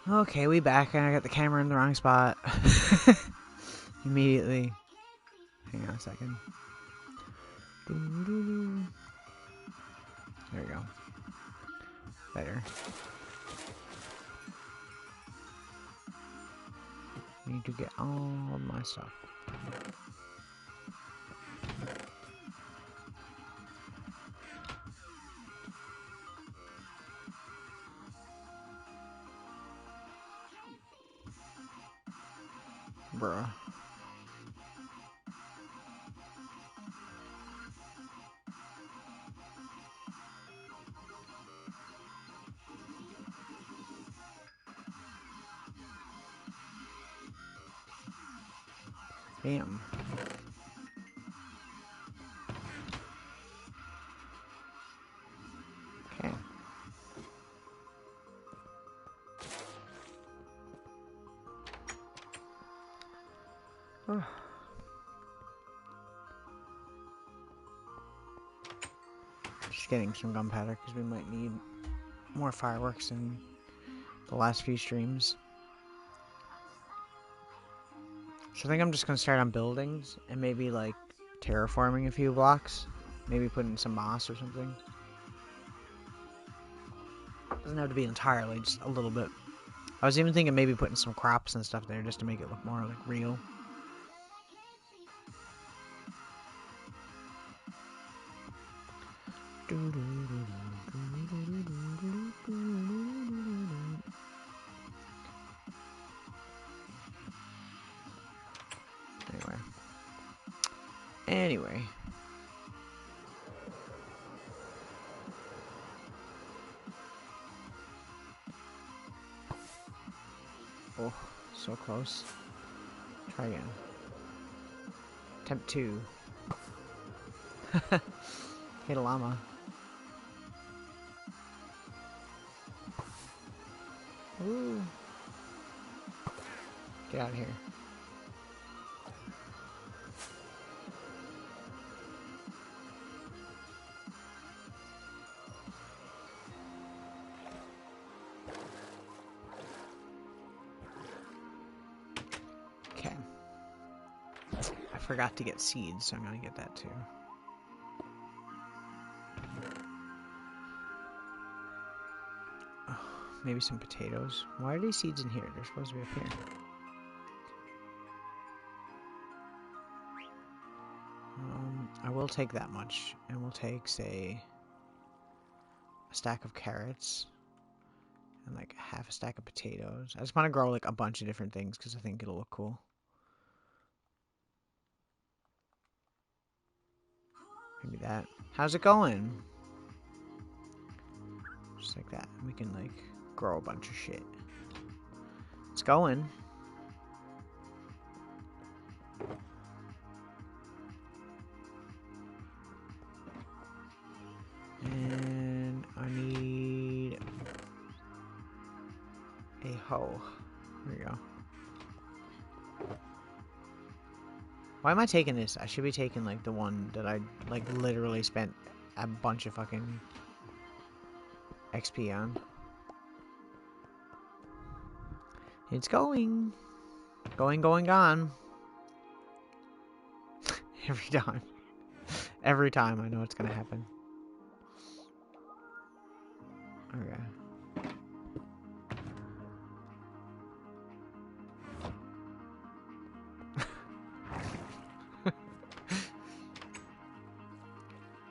Okay, we back, and I got the camera in the wrong spot. Immediately. Hang on a second. There we go. Better. Need to get all of my stuff. Bruh. Damn. Okay. Just getting some gunpowder because we might need more fireworks in the last few streams. So I think I'm just gonna start on buildings and maybe like terraforming a few blocks. Maybe putting some moss or something. Doesn't have to be entirely, just a little bit. I was even thinking maybe putting some crops and stuff there just to make it look more like real. Anyway. Oh, so close. Try again. Attempt 2. Hit a llama. Ooh. Get out of here. Okay. I forgot to get seeds, so I'm gonna get that too. Oh, maybe some potatoes. Why are these seeds in here? They're supposed to be up here. I will take that much, and we'll take, say, a stack of carrots, and like half a stack of potatoes. I just want to grow like a bunch of different things because I think it'll look cool. Maybe that. How's it going? Just like that. We can like grow a bunch of shit. It's going. And I need a hoe. There we go. Why am I taking this? I should be taking like the one that I like literally spent a bunch of fucking XP on. It's going. Going, gone. Every time. Every time I know it's gonna happen. Okay.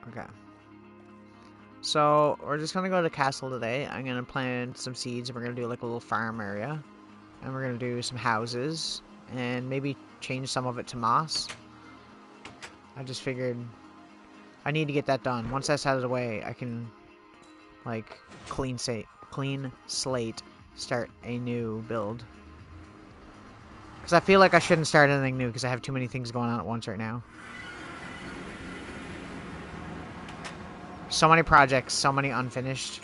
Okay. So, we're just gonna go to the castle today. I'm gonna plant some seeds, and we're gonna do like a little farm area. And we're gonna do some houses, and maybe change some of it to moss. I just figured I need to get that done. Once that's out of the way, I can, like, clean slate, start a new build. Because I feel like I shouldn't start anything new, because I have too many things going on at once right now. So many projects, so many unfinished.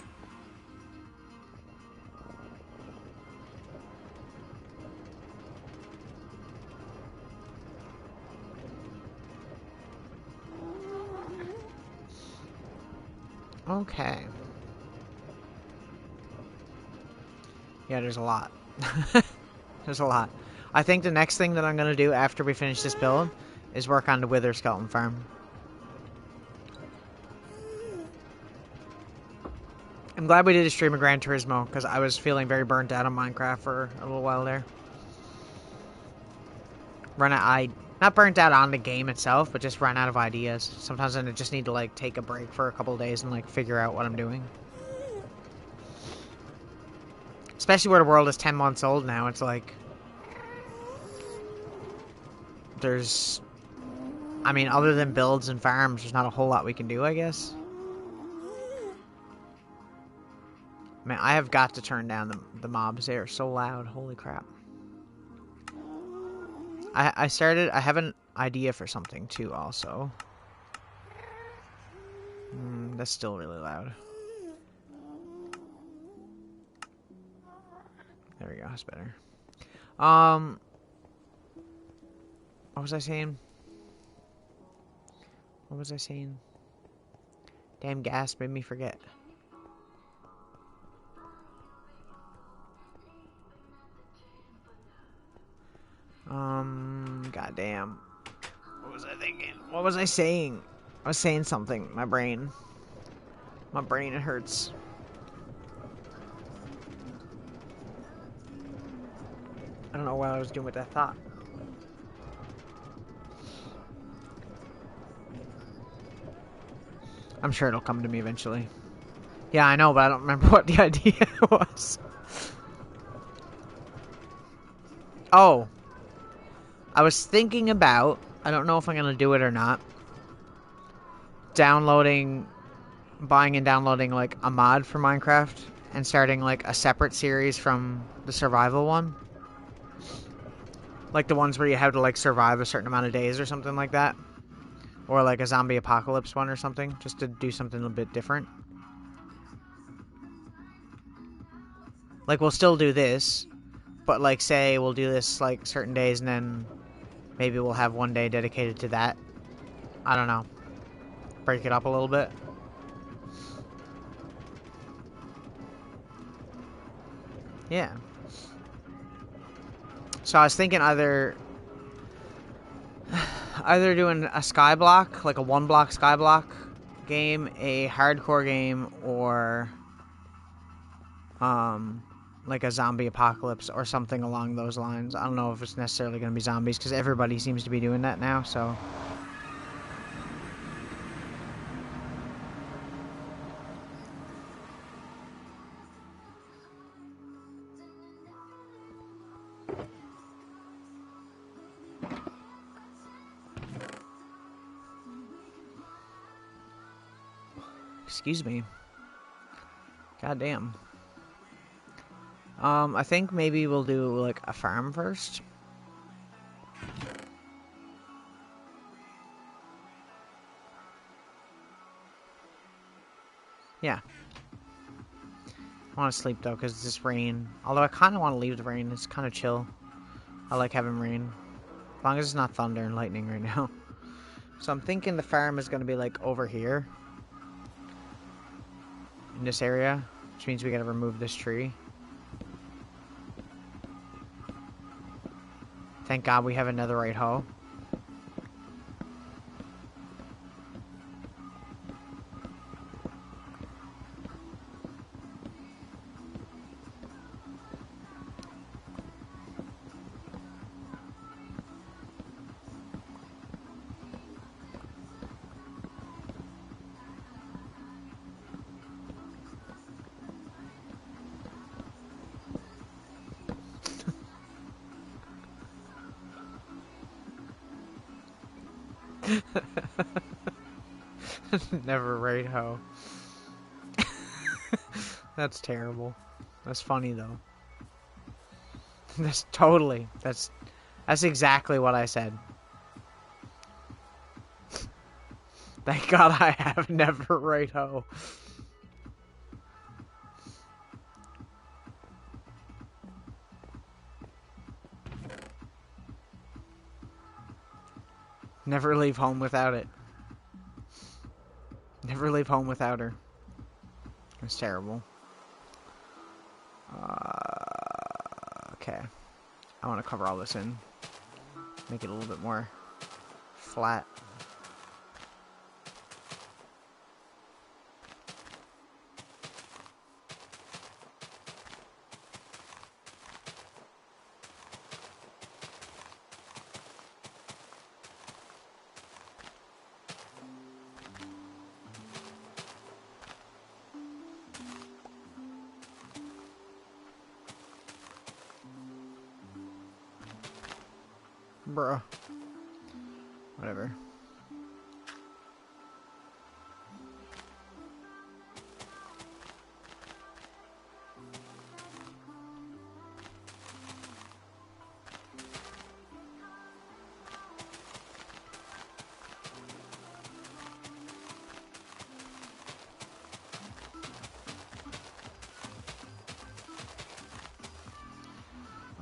Okay. Yeah, there's a lot. There's a lot. I think the next thing that I'm going to do after we finish this build is work on the Wither Skeleton farm. I'm glad we did a stream of Gran Turismo, because I was feeling very burnt out on Minecraft for a little while there. Not burnt out on the game itself, but just run out of ideas. Sometimes I just need to, like, take a break for a couple of days and, like, figure out what I'm doing. Especially where the world is 10 months old now, it's like... There's... I mean, other than builds and farms, there's not a whole lot we can do, I guess. Man, I have got to turn down the mobs. They are so loud. Holy crap. I have an idea for something, too, also. That's still really loud. There we go, that's better. What was I saying? What was I saying? Damn gas made me forget. Goddamn. What was I thinking? What was I saying? I was saying something. My brain, it hurts. I don't know what I was doing with that thought. I'm sure it'll come to me eventually. Yeah, I know, but I don't remember what the idea was. Oh. I was thinking about, I don't know if I'm going to do it or not, buying and downloading, like, a mod for Minecraft and starting, like, a separate series from the survival one. Like the ones where you have to, like, survive a certain amount of days or something like that. Or, like, a zombie apocalypse one or something, just to do something a bit different. Like, we'll still do this, but, like, say we'll do this, like, certain days and then maybe we'll have one day dedicated to that. I don't know. Break it up a little bit. Yeah. So I was thinking either doing a skyblock, like a one-block skyblock game, a hardcore game, or like a zombie apocalypse or something along those lines. I don't know if it's necessarily going to be zombies, because everybody seems to be doing that now, so... Excuse me. God damn. I think maybe we'll do, like, a farm first. Yeah. I want to sleep, though, because it's this rain. Although I kind of want to leave the rain. It's kind of chill. I like having rain. As long as it's not thunder and lightning right now. So I'm thinking the farm is going to be, like, over here. In this area. Which means we got to remove this tree. Thank God we have a netherite hoe. Never right hoe. That's terrible. That's funny though. That's exactly what I said. Thank God I have never right hoe. Never leave home without it. Never leave home without her. It's terrible. Okay. I want to cover all this in. Make it a little bit more flat. Bruh. Whatever.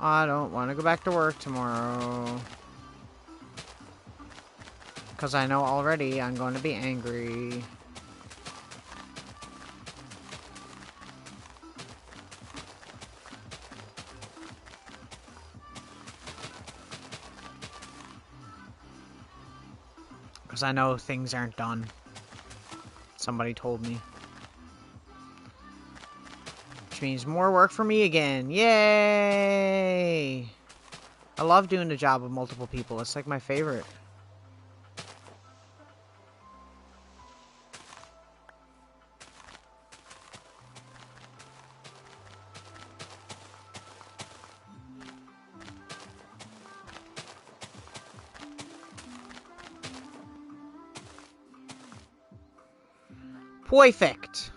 I don't want to go back to work tomorrow. Because I know already I'm going to be angry. Because I know things aren't done. Somebody told me. Which means more work for me again. Yay! I love doing the job with multiple people. It's like my favorite. Perfect!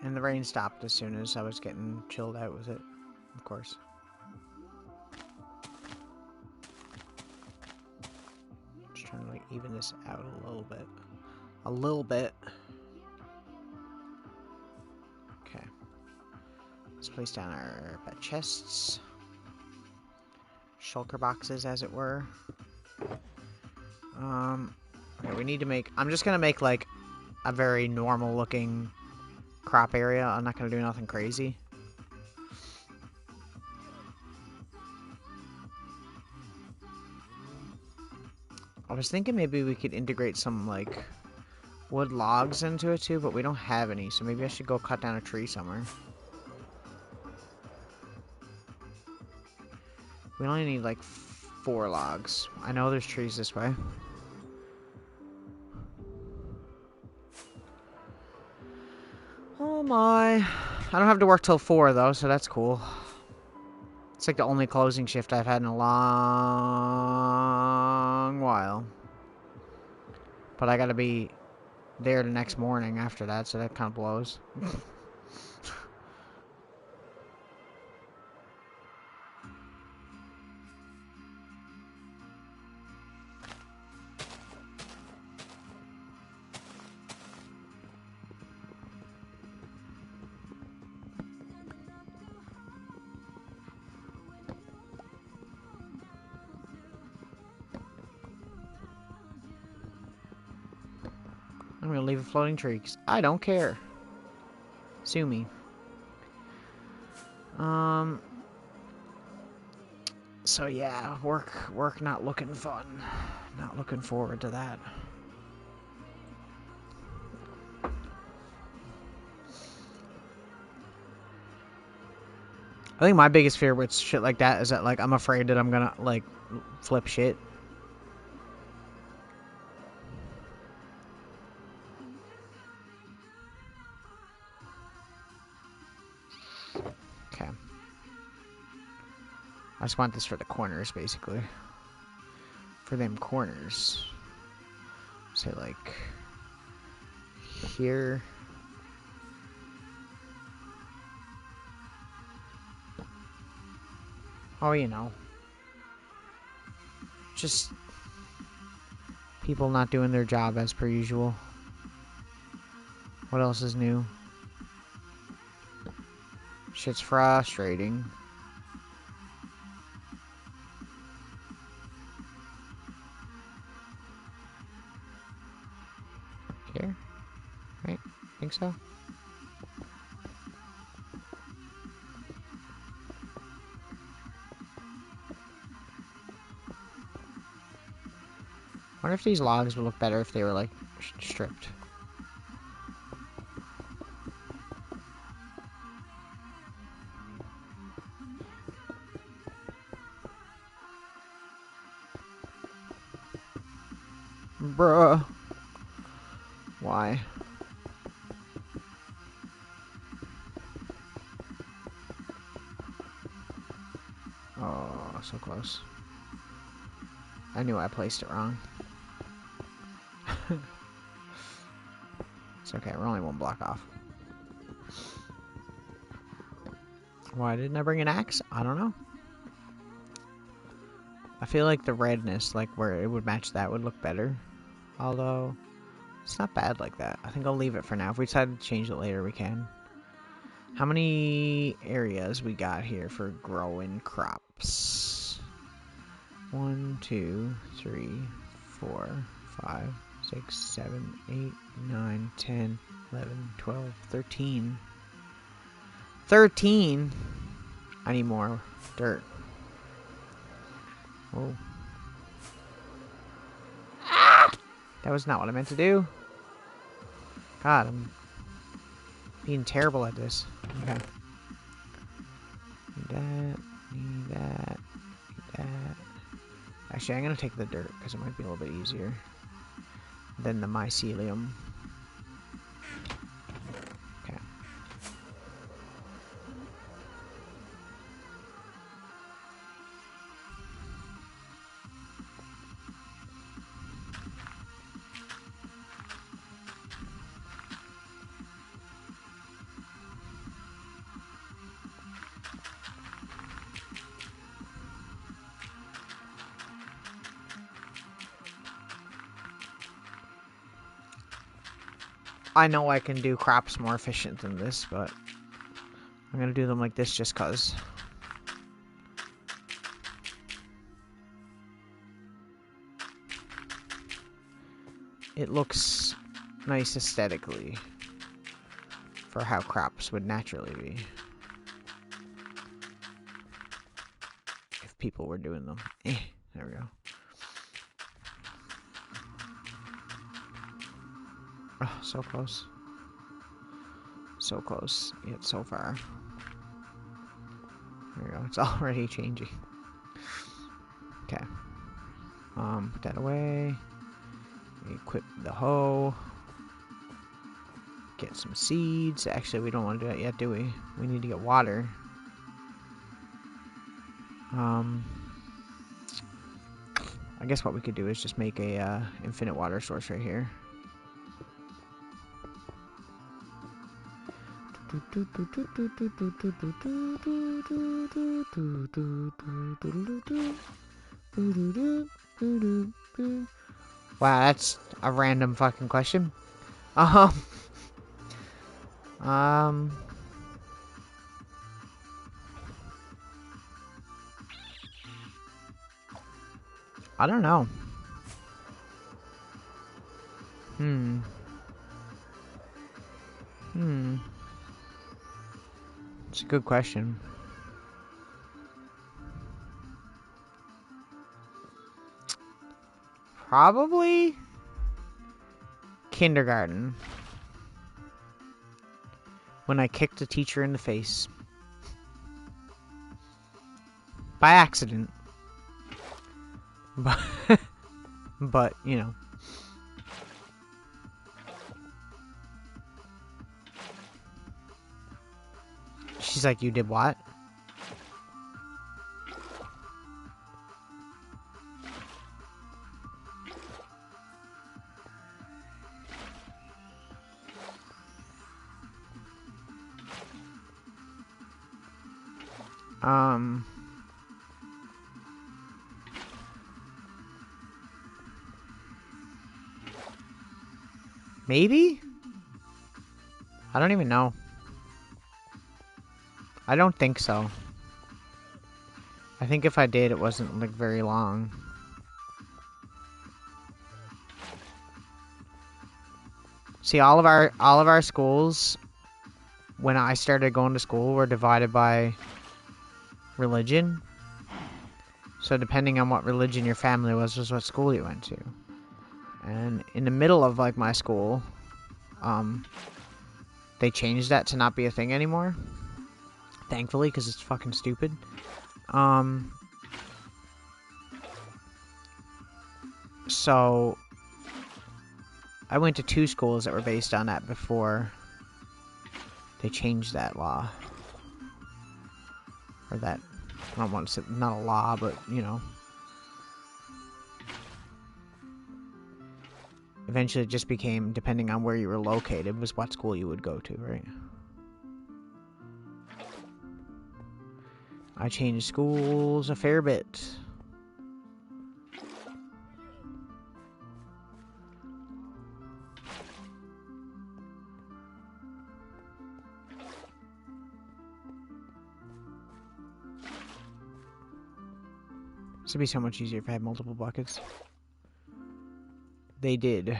And the rain stopped as soon as I was getting chilled out with it, of course. Just trying to like even this out a little bit. A little bit. Okay. Let's place down our pet chests. Shulker boxes, as it were. Okay, we need to make... I'm just gonna make, like, a very normal-looking crop area. I'm not gonna do nothing crazy. I was thinking maybe we could integrate some, like, wood logs into it, too, but we don't have any, so maybe I should go cut down a tree somewhere. We only need, like, 4 logs. I know there's trees this way. Oh my. I don't have to work till 4, though, so that's cool. It's like the only closing shift I've had in a long while. But I gotta be there the next morning after that, so that kind of blows. I'm gonna leave a floating tree, 'cause I don't care. Sue me. So yeah, work not looking fun. Not looking forward to that. I think my biggest fear with shit like that is that, like, I'm afraid that I'm gonna, like, flip shit. Okay. I just want this for the corners, basically. For them corners. Say, like, here. Oh, you know. Just people not doing their job as per usual. What else is new? Shit's frustrating. Here? Right? Think so? wonder if these logs would look better if they were, like, stripped. Bruh. Why? Oh, so close. I knew I placed it wrong. It's okay, we're only one block off. Why didn't I bring an axe? I don't know. I feel like the redness, like where it would match that, would look better. Although, it's not bad like that. I think I'll leave it for now. If we decide to change it later, we can. How many areas we got here for growing crops? 1, 2, 3, 4, 5, 6, 7, 8, 9, 10, 11, 12, 13. 13? I need more dirt. Oh. Ah! That was not what I meant to do. God, I'm being terrible at this. Okay. Need that. Need that. Need that. Actually, I'm going to take the dirt because it might be a little bit easier than the mycelium. Okay. I know I can do crops more efficient than this, but I'm going to do them like this just because. It looks nice aesthetically for how crops would naturally be if people were doing them. There we go. Oh, so close. So close, yet so far. There we go. It's already changing. Okay. Put that away. Equip the hoe. Get some seeds. Actually, we don't want to do that yet, do we? We need to get water. I guess what we could do is just make a infinite water source right here. Wow, that's a random fucking question. I don't know. It's a good question. Probably kindergarten. When I kicked a teacher in the face. By accident. But, you know. She's like, you did what? Maybe? I don't even know. I don't think so. I think if I did, it wasn't, like, very long. See, all of our schools, when I started going to school, were divided by religion. So depending on what religion your family was what school you went to. And in the middle of like my school, they changed that to not be a thing anymore. Thankfully, because it's fucking stupid. So I went to 2 schools that were based on that before they changed that law. Or that, I don't want to say, not a law, but, you know. Eventually it just became, depending on where you were located, was what school you would go to, right? I changed schools a fair bit. This would be so much easier if I had multiple buckets. They did.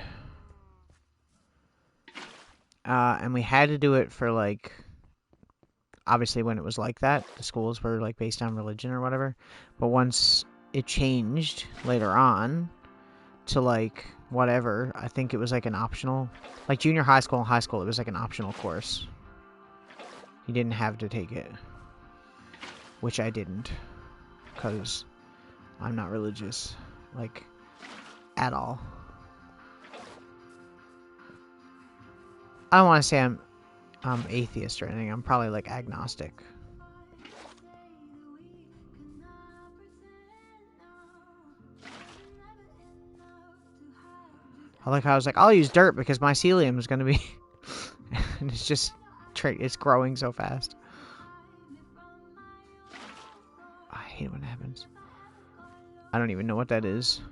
And we had to do it for, like, obviously when it was like that, the schools were, like, based on religion or whatever. But once it changed later on to, like, whatever, I think it was, like, an optional, like, junior high school and high school, it was, like, an optional course. You didn't have to take it. Which I didn't. Because I'm not religious. Like, at all. I don't want to say I'm atheist or anything. I'm probably, like, agnostic. I like how I was like, I'll use dirt because mycelium is going to be... and it's just... it's growing so fast. I hate it when it happens. I don't even know what that is.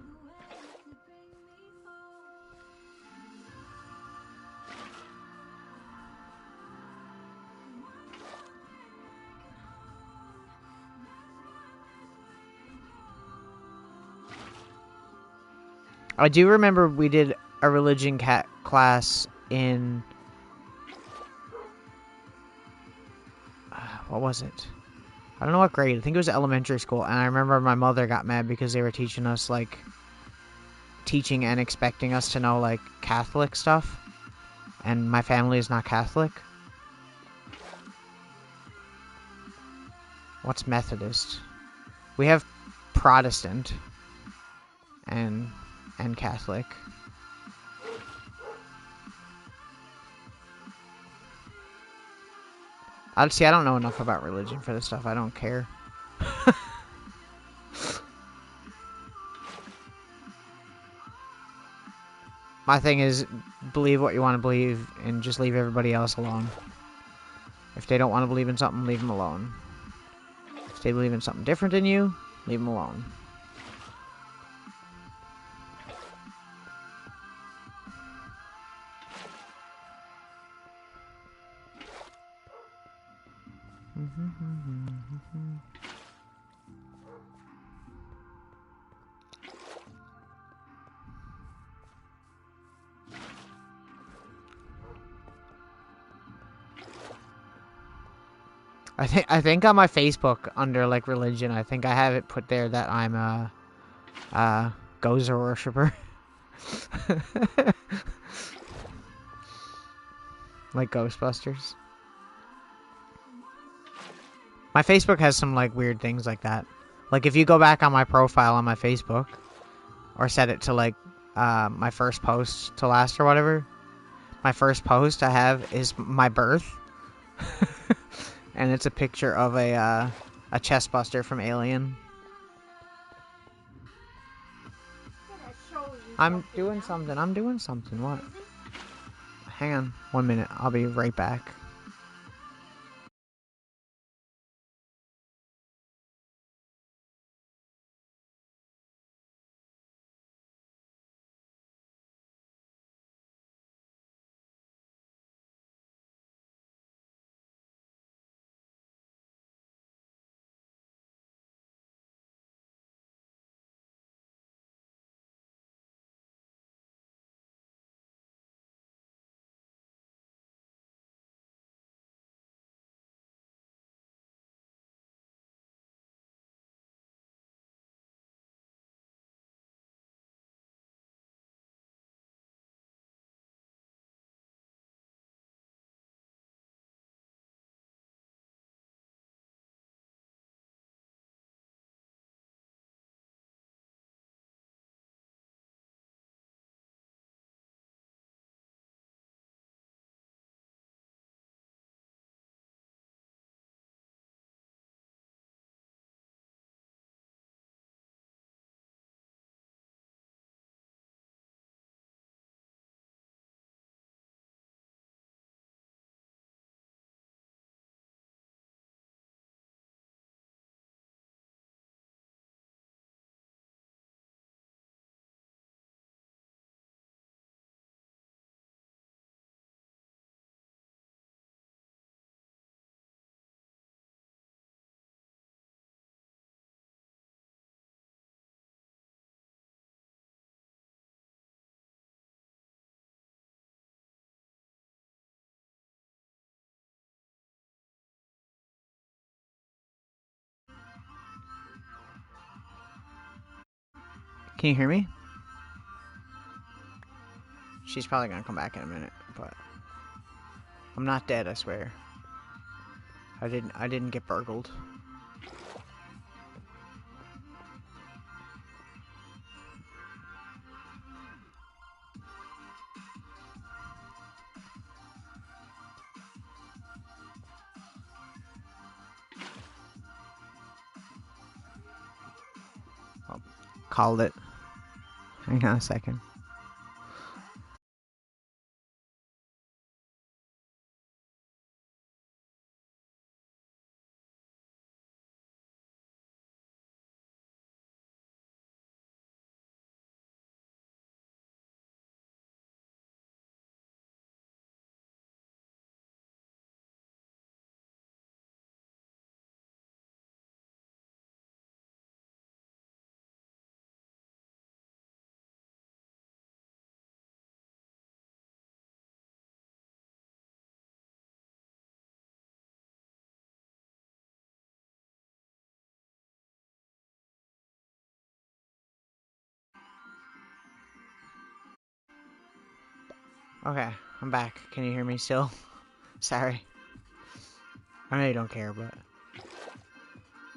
I do remember we did a religion class in... what was it? I don't know what grade. I think it was elementary school. And I remember my mother got mad because they were teaching us, like... teaching and expecting us to know, like, Catholic stuff. And my family is not Catholic. What's Methodist? We have Protestant. And Catholic. I don't know enough about religion for this stuff. I don't care. My thing is, believe what you want to believe and just leave everybody else alone. If they don't want to believe in something, leave them alone. If they believe in something different than you, leave them alone. I think on my Facebook under like religion, I think I have it put there that I'm a Gozer worshiper. Like Ghostbusters. My Facebook has some like weird things like that. Like if you go back on my profile on my Facebook or set it to like my first post to last or whatever, my first post I have is my birth. And it's a picture of a chest buster from Alien. I'm doing something. What? Hang on 1 minute. I'll be right back. Can you hear me? She's probably gonna come back in a minute, but I'm not dead, I swear. I didn't get burgled. Oh, called it. Hang on a second. Okay, I'm back. Can you hear me still? Sorry. I know you don't care, but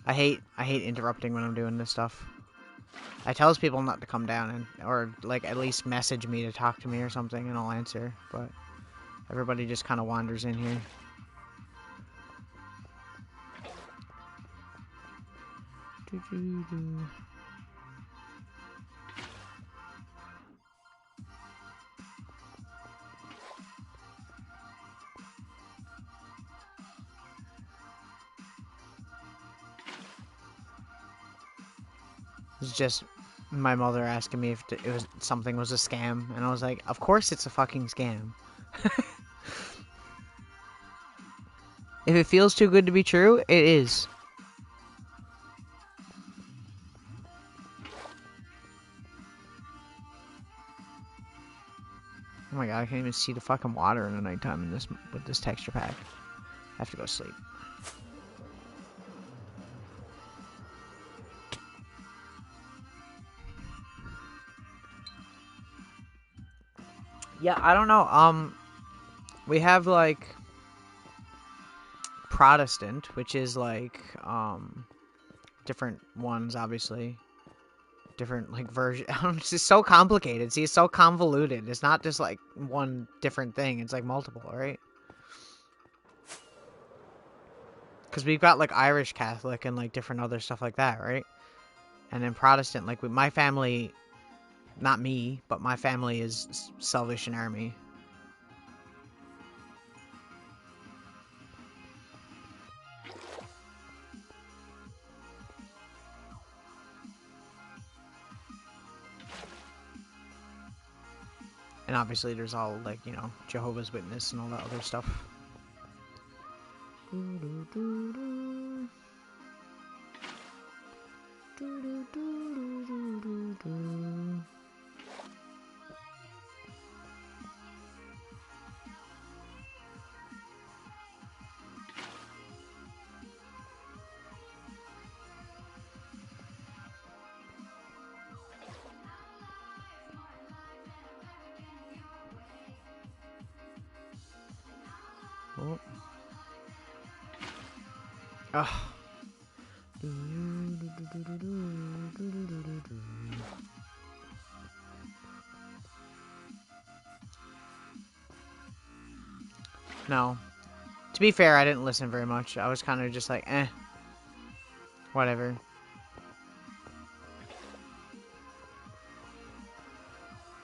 I hate interrupting when I'm doing this stuff. I tells people not to come down and or like at least message me to talk to me or something and I'll answer, but everybody just kind of wanders in here. It's just my mother asking me if something was a scam, and I was like, of course it's a fucking scam. If it feels too good to be true, it is. Oh my god, I can't even see the fucking water in the nighttime in this with this texture pack. I have to go sleep. Yeah, I don't know. We have like Protestant, which is like different ones, obviously. Different like version. It's just so complicated. See, it's so convoluted. It's not just like one different thing. It's like multiple, right? Because we've got like Irish Catholic and like different other stuff like that, right? And then Protestant, like with my family, not me, but my family is Salvation Army. And obviously there's all like, you know, Jehovah's Witness and all that other stuff. Oh. Ugh. No. To be fair, I didn't listen very much. I was kind of just like, eh. Whatever.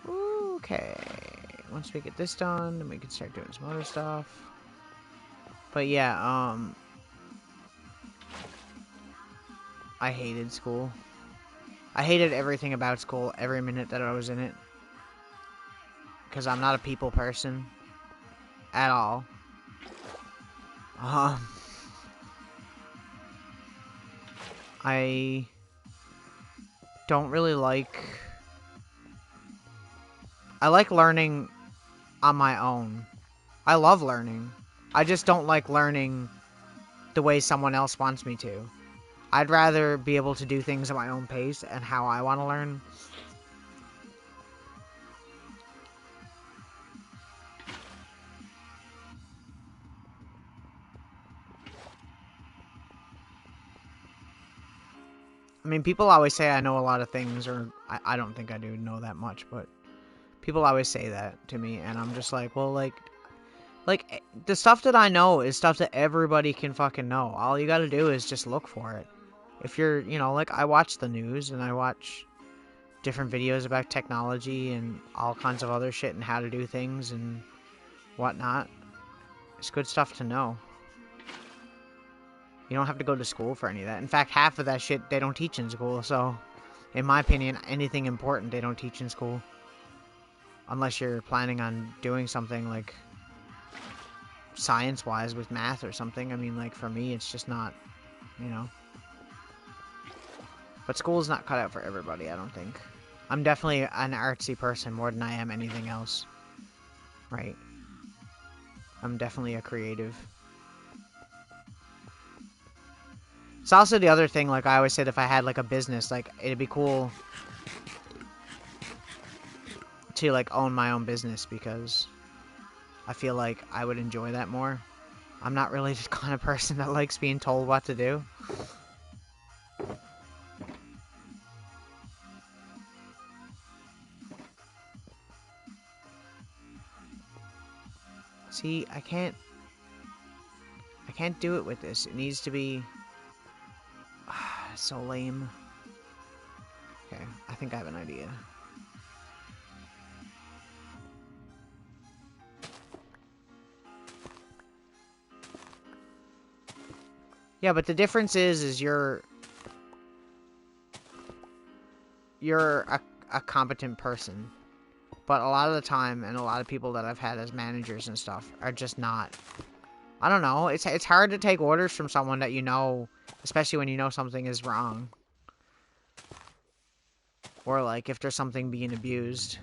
Okay. Once we get this done, then we can start doing some other stuff. But yeah, I hated school. I hated everything about school every minute that I was in it. Because I'm not a people person. At all. I don't really like... I like learning on my own. I love learning. I just don't like learning the way someone else wants me to. I'd rather be able to do things at my own pace and how I want to learn I mean, people always say I know a lot of things, or I don't think I do know that much, but people always say that to me, and I'm just like, well, like, the stuff that I know is stuff that everybody can fucking know. All you gotta do is just look for it. If you're, you know, like, I watch the news, and I watch different videos about technology and all kinds of other shit and how to do things and whatnot. It's good stuff to know. You don't have to go to school for any of that. In fact, half of that shit they don't teach in school, so in my opinion, anything important they don't teach in school. Unless you're planning on doing something like science-wise with math or something. I mean, like, for me, it's just not, you know. But school's not cut out for everybody, I don't think. I'm definitely an artsy person more than I am anything else. Right. I'm definitely a creative. It's also the other thing, like I always said, if I had like a business, like it'd be cool to like own my own business because I feel like I would enjoy that more. I'm not really the kind of person that likes being told what to do. See, I can't do it with this. It needs to be so lame. Okay, I think I have an idea. Yeah, but the difference is you're a competent person. But a lot of the time, and a lot of people that I've had as managers and stuff are just not. I don't know. It's hard to take orders from someone that you know, especially when you know something is wrong. Or like if there's something being abused.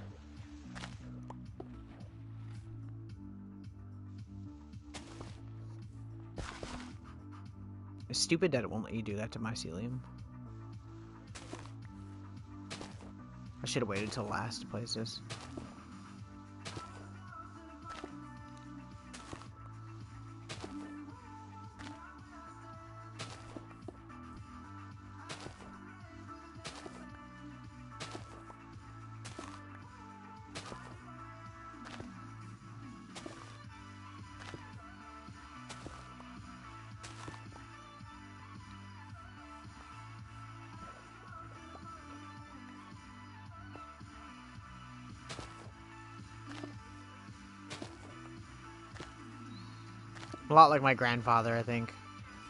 It's stupid that it won't let you do that to mycelium. I should have waited till last to place this. A lot like my grandfather, I think.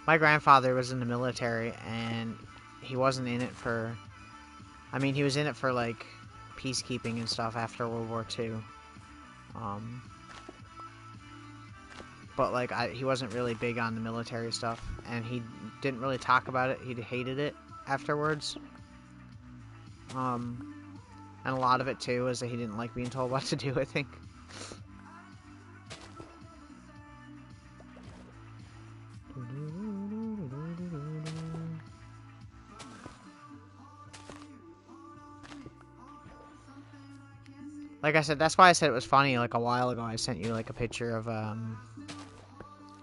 My grandfather was in the military, and he wasn't in it for... I mean, he was in it for, like, peacekeeping and stuff after World War II. But, like, he wasn't really big on the military stuff, and he didn't really talk about it. He hated it afterwards. And a lot of it, too, is that he didn't like being told what to do, I think. Like I said, that's why I said it was funny, like, a while ago. I sent you, like, a picture of,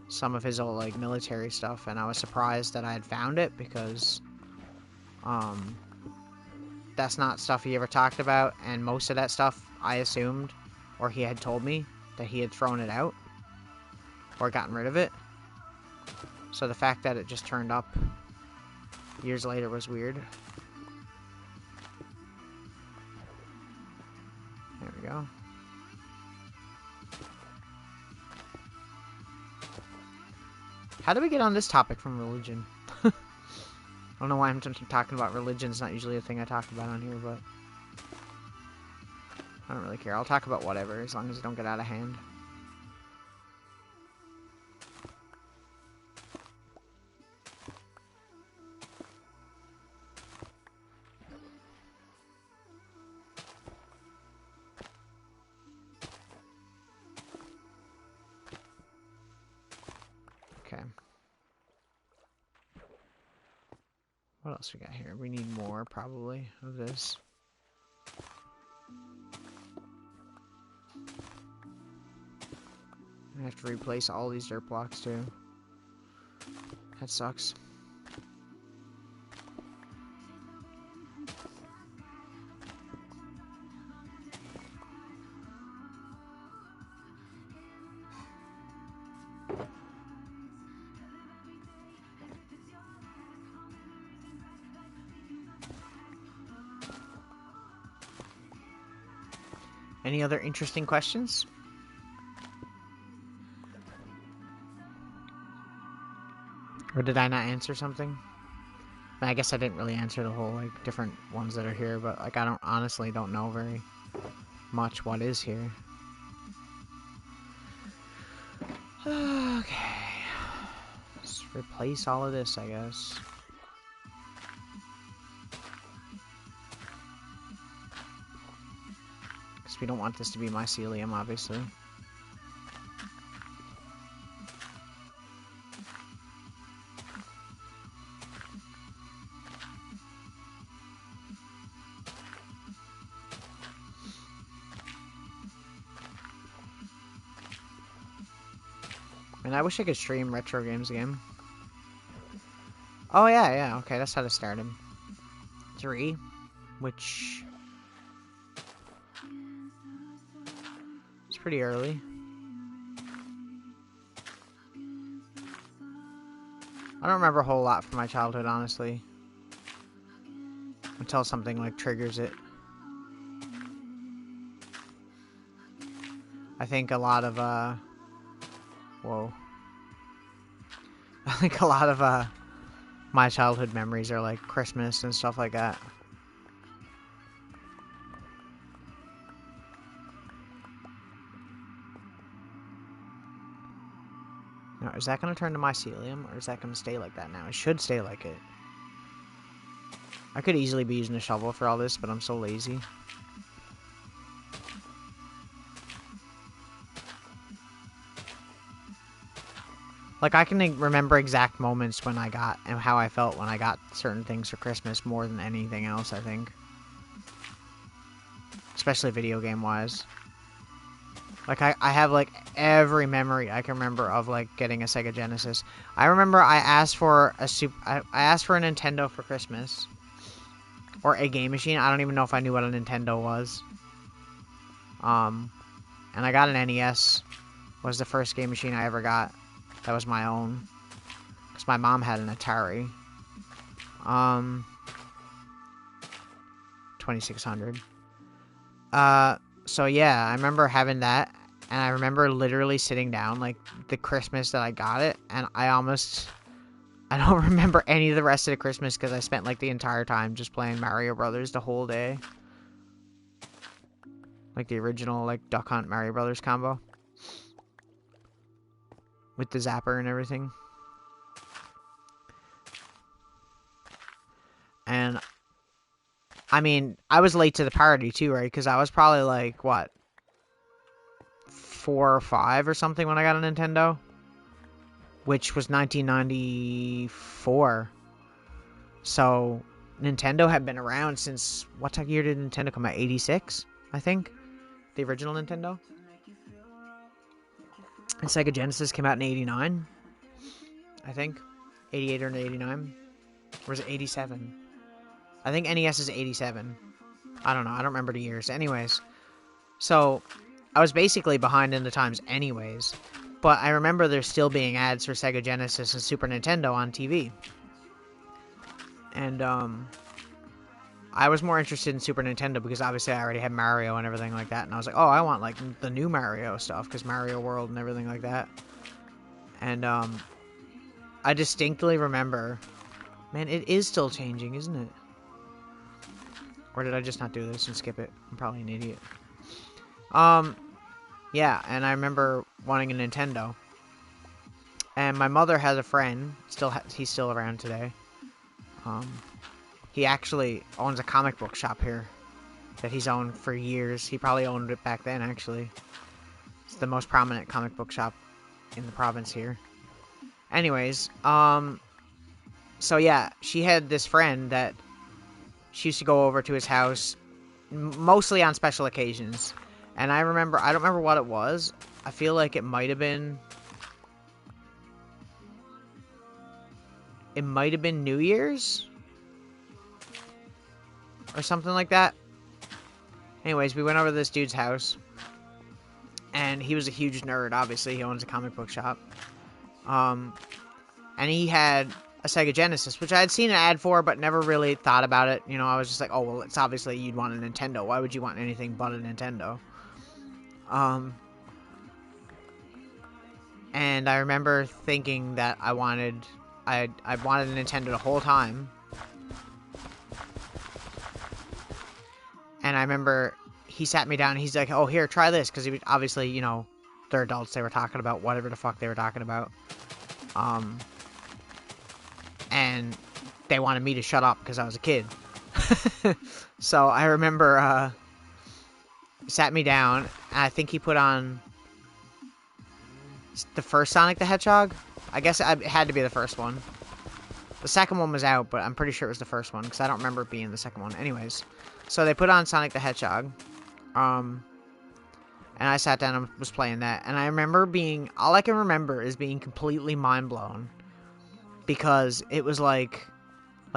some of his old, like, military stuff, and I was surprised that I had found it, because, that's not stuff he ever talked about, and most of that stuff, I assumed, or he had told me, that he had thrown it out, or gotten rid of it. So the fact that it just turned up years later was weird. There we go. How do we get on this topic from religion? I don't know why I'm talking about religion. It's not usually a thing I talk about on here, but I don't really care. I'll talk about whatever, as long as it don't get out of hand. Okay. What else we got here? We need more, probably, of this. I have to replace all these dirt blocks, too. That sucks. Any other interesting questions? Or did I not answer something? I guess I didn't really answer the whole, like, different ones that are here, but, like, I honestly don't know very much what is here. Okay. Let's replace all of this, I guess. Because we don't want this to be mycelium, obviously. And I wish I could stream retro games again. Oh, yeah, okay, that's how to start him. 3, which... it's pretty early. I don't remember a whole lot from my childhood, honestly. Until something, like, triggers it. I think a lot of, whoa. I think a lot of, my childhood memories are, like, Christmas and stuff like that. Now, is that going to turn to mycelium, or is that going to stay like that now? It should stay like it. I could easily be using a shovel for all this, but I'm so lazy. Like, I can remember exact moments when I got, and how I felt when I got certain things for Christmas more than anything else, I think. Especially video game-wise. Like, I have, like, every memory I can remember of, like, getting a Sega Genesis. I remember I asked for a I asked for a Nintendo for Christmas. Or a game machine. I don't even know if I knew what a Nintendo was. And I got an NES. Was the first game machine I ever got. That was my own. Because my mom had an Atari. 2600. So yeah, I remember having that. And I remember literally sitting down, like, the Christmas that I got it. And I don't remember any of the rest of the Christmas because I spent, like, the entire time just playing Mario Brothers the whole day. Like, the original, like, Duck Hunt Mario Brothers combo. With the zapper and everything. And, I mean, I was late to the party, too, right? Because I was probably, like, what? 4 or 5 or something when I got a Nintendo. Which was 1994. So, Nintendo had been around since... what year did Nintendo come out? 86, I think? The original Nintendo? And Sega Genesis came out in 89, I think. 88 or 89. Or was it 87? I think NES is 87. I don't know. I don't remember the years. Anyways. So, I was basically behind in the times anyways. But I remember there still being ads for Sega Genesis and Super Nintendo on TV. And, I was more interested in Super Nintendo because obviously I already had Mario and everything like that. And I was like, oh, I want, like, the new Mario stuff because Mario World and everything like that. And, I distinctly remember... man, it is still changing, isn't it? Or did I just not do this and skip it? I'm probably an idiot. Yeah, and I remember wanting a Nintendo. And my mother has a friend. He's still around today. He actually owns a comic book shop here that he's owned for years. He probably owned it back then, actually. It's the most prominent comic book shop in the province here. Anyways, so yeah, she had this friend that she used to go over to his house mostly on special occasions. And I don't remember what it was. I feel like it might have been New Year's? Or something like that. Anyways, we went over to this dude's house. And he was a huge nerd, obviously. He owns a comic book shop. And he had a Sega Genesis, which I had seen an ad for, but never really thought about it. You know, I was just like, oh, well, it's obviously you'd want a Nintendo. Why would you want anything but a Nintendo? And I remember thinking that I wanted a Nintendo the whole time. And I remember he sat me down and he's like, oh, here, try this. Because he was obviously, you know, they're adults. They were talking about whatever the fuck they were talking about. And they wanted me to shut up because I was a kid. So I remember sat me down, and I think he put on the first Sonic the Hedgehog. I guess it had to be the first one. The second one was out, but I'm pretty sure it was the first one, because I don't remember it being the second one. Anyways, so they put on Sonic the Hedgehog, and I sat down and was playing that, and I remember being, all I can remember is being completely mind-blown, because it was like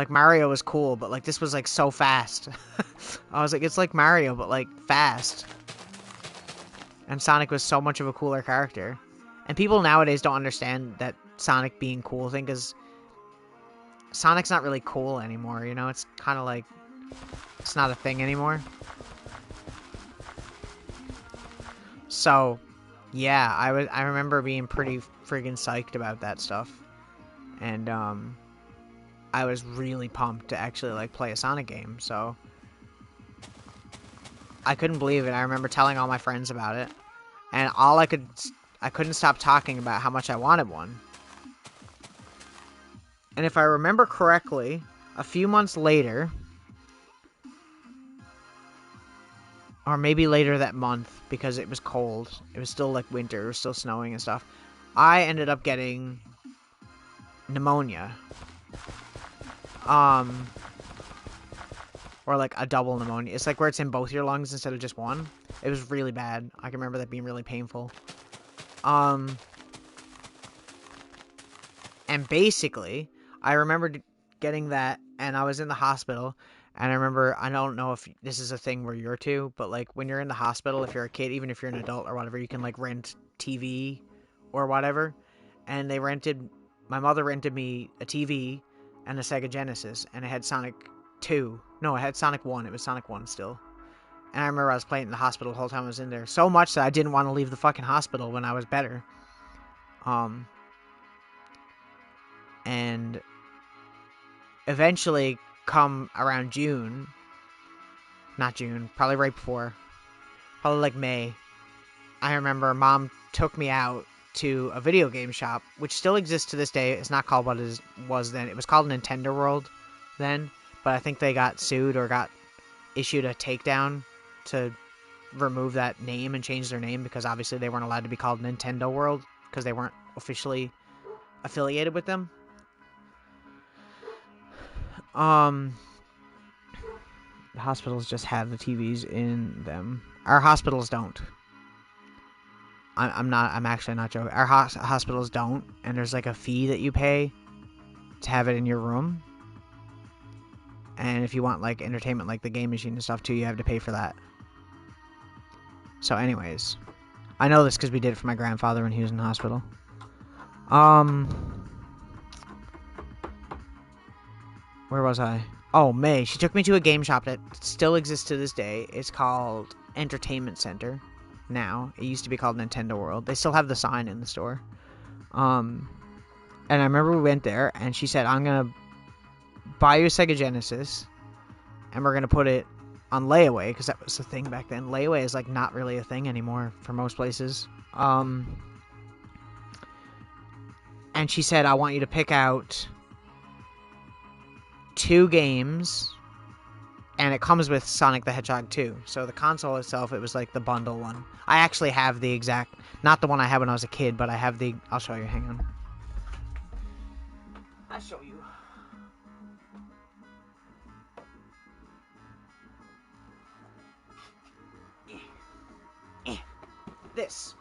Mario was cool, but like this was like so fast. I was like, it's like Mario, but like fast. And Sonic was so much of a cooler character. And people nowadays don't understand that Sonic being cool thing, because Sonic's not really cool anymore, you know? It's kind of like, it's not a thing anymore. So, yeah, I remember being pretty friggin' psyched about that stuff. And, I was really pumped to actually, like, play a Sonic game, so I couldn't believe it. I remember telling all my friends about it, and I couldn't stop talking about how much I wanted one. And if I remember correctly, a few months later, or maybe later that month, because it was cold, it was still, like, winter, it was still snowing and stuff, I ended up getting pneumonia. Or like a double pneumonia. It's like where it's in both your lungs instead of just one. It was really bad. I can remember that being really painful. And basically, I remember getting that, and I was in the hospital, and I remember, I don't know if this is a thing where you're too, but like when you're in the hospital, if you're a kid, even if you're an adult or whatever, you can like rent TV or whatever. And my mother rented me a TV and a Sega Genesis, and it had Sonic 2. No, it had Sonic 1. It was Sonic 1 still. And I remember I was playing in the hospital the whole time I was in there. So much that I didn't want to leave the fucking hospital when I was better. And eventually, come around June, not June, probably right before, probably like May, I remember Mom took me out to a video game shop, which still exists to this day. It's not called what it was then. It was called Nintendo World then, but I think they got sued or got issued a takedown to remove that name and change their name, because obviously they weren't allowed to be called Nintendo World because they weren't officially affiliated with them. The hospitals just have the TVs in them. Our hospitals don't. I'm actually not joking. Our hospitals don't, and there's like a fee that you pay to have it in your room. And if you want like entertainment, like the game machine and stuff too, you have to pay for that. So anyways, I know this because we did it for my grandfather when he was in the hospital. Where was I? Oh, May. She took me to a game shop that still exists to this day. It's called Entertainment Center now. It used to be called Nintendo World. They still have the sign in the store. And I remember we went there, and she said, I'm going to buy you a Sega Genesis, and we're going to put it on layaway, because that was the thing back then. Layaway is, like, not really a thing anymore for most places. And she said, I want you to pick out 2 games, and it comes with Sonic the Hedgehog 2. So the console itself, it was like the bundle one. I actually have the exact, not the one I had when I was a kid, but I have the, I'll show you, hang on. I'll show you. This.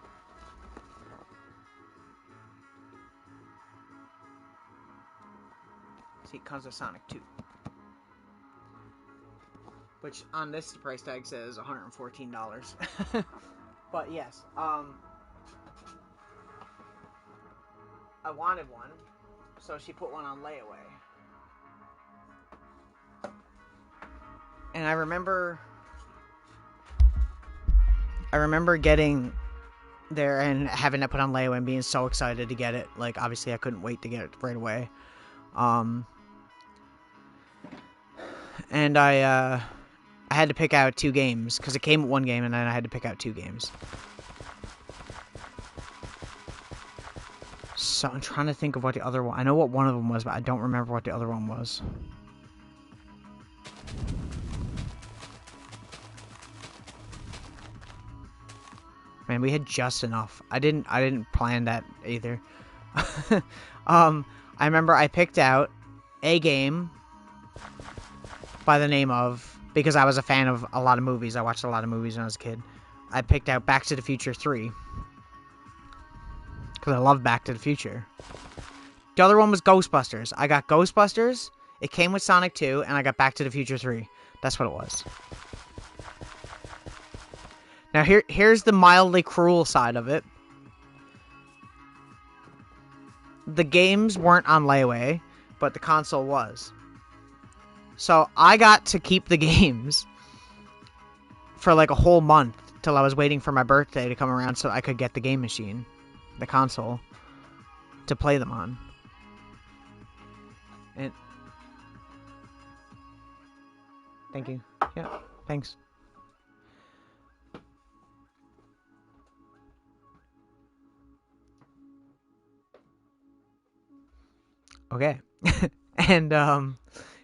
See, it comes with Sonic 2. Which, on this price tag says $114. But, yes, I wanted one, so she put one on layaway. And I remember I remember getting there and having it put on layaway and being so excited to get it. Like, obviously I couldn't wait to get it right away. And I had to pick out 2 games, because it came with 1 game, and then I had to pick out 2 games. So I'm trying to think of what the other one... I know what one of them was, but I don't remember what the other one was. Man, we had just enough. I didn't plan that either. I remember I picked out a game by the name of, because I was a fan of a lot of movies. I watched a lot of movies when I was a kid. I picked out Back to the Future 3. Because I love Back to the Future. The other one was Ghostbusters. I got Ghostbusters, it came with Sonic 2, and I got Back to the Future 3. That's what it was. Now here's the mildly cruel side of it. The games weren't on layaway, but the console was. So I got to keep the games for like a whole month till I was waiting for my birthday to come around so I could get the game machine, the console, to play them on. And thank you. Yeah, thanks. Okay. And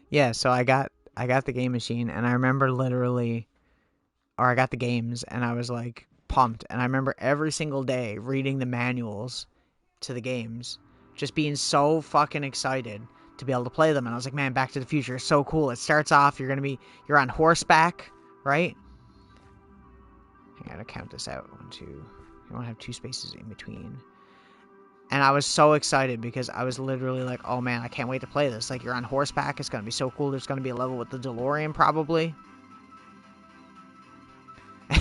yeah, so I got the game machine, and I remember literally, or I got the games, and I was like pumped. And I remember every single day reading the manuals to the games, just being so fucking excited to be able to play them. And I was like, man, Back to the Future is so cool. It starts off, you're on horseback, right? I gotta count this out. 1, 2. You want to have 2 spaces in between. And I was so excited because I was literally like, oh man, I can't wait to play this. Like, you're on horseback. It's going to be so cool. There's going to be a level with the DeLorean, probably.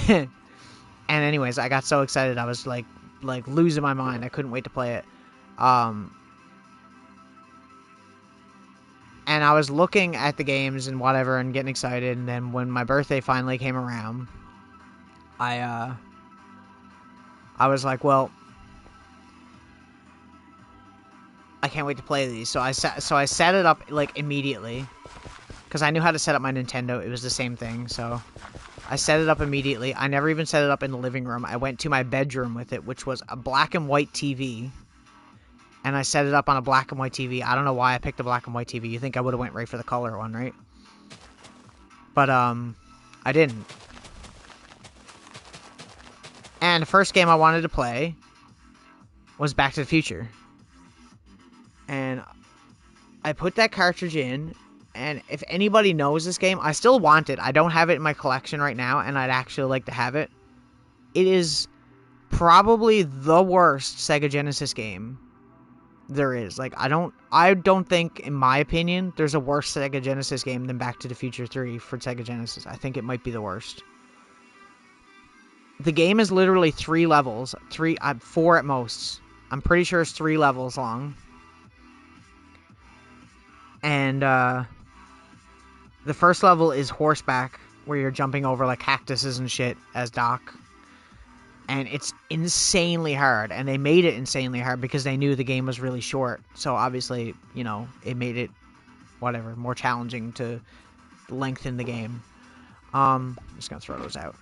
And anyways, I got so excited. I was like losing my mind. I couldn't wait to play it. And I was looking at the games and whatever and getting excited. And then when my birthday finally came around, I was like, well, I can't wait to play these. So I set it up like immediately, because I knew how to set up my Nintendo. It was the same thing. So I set it up immediately. I never even set it up in the living room. I went to my bedroom with it, which was a black and white TV. And I set it up on a black and white TV. I don't know why I picked a black and white TV. You think I would have went right for the color one, right? But I didn't. And the first game I wanted to play was Back to the Future. And I put that cartridge in, and if anybody knows this game, I still want it. I don't have it in my collection right now, and I'd actually like to have it. It is probably the worst Sega Genesis game there is. Like, I don't think, in my opinion, there's a worse Sega Genesis game than Back to the Future 3 for Sega Genesis. I think it might be the worst. The game is literally 3 levels. 4 at most. I'm pretty sure it's 3 levels long. And the first level is horseback, where you're jumping over like cactuses and shit as Doc. And it's insanely hard. And they made it insanely hard because they knew the game was really short. So obviously, you know, it made it, whatever, more challenging to lengthen the game. I'm just gonna throw those out.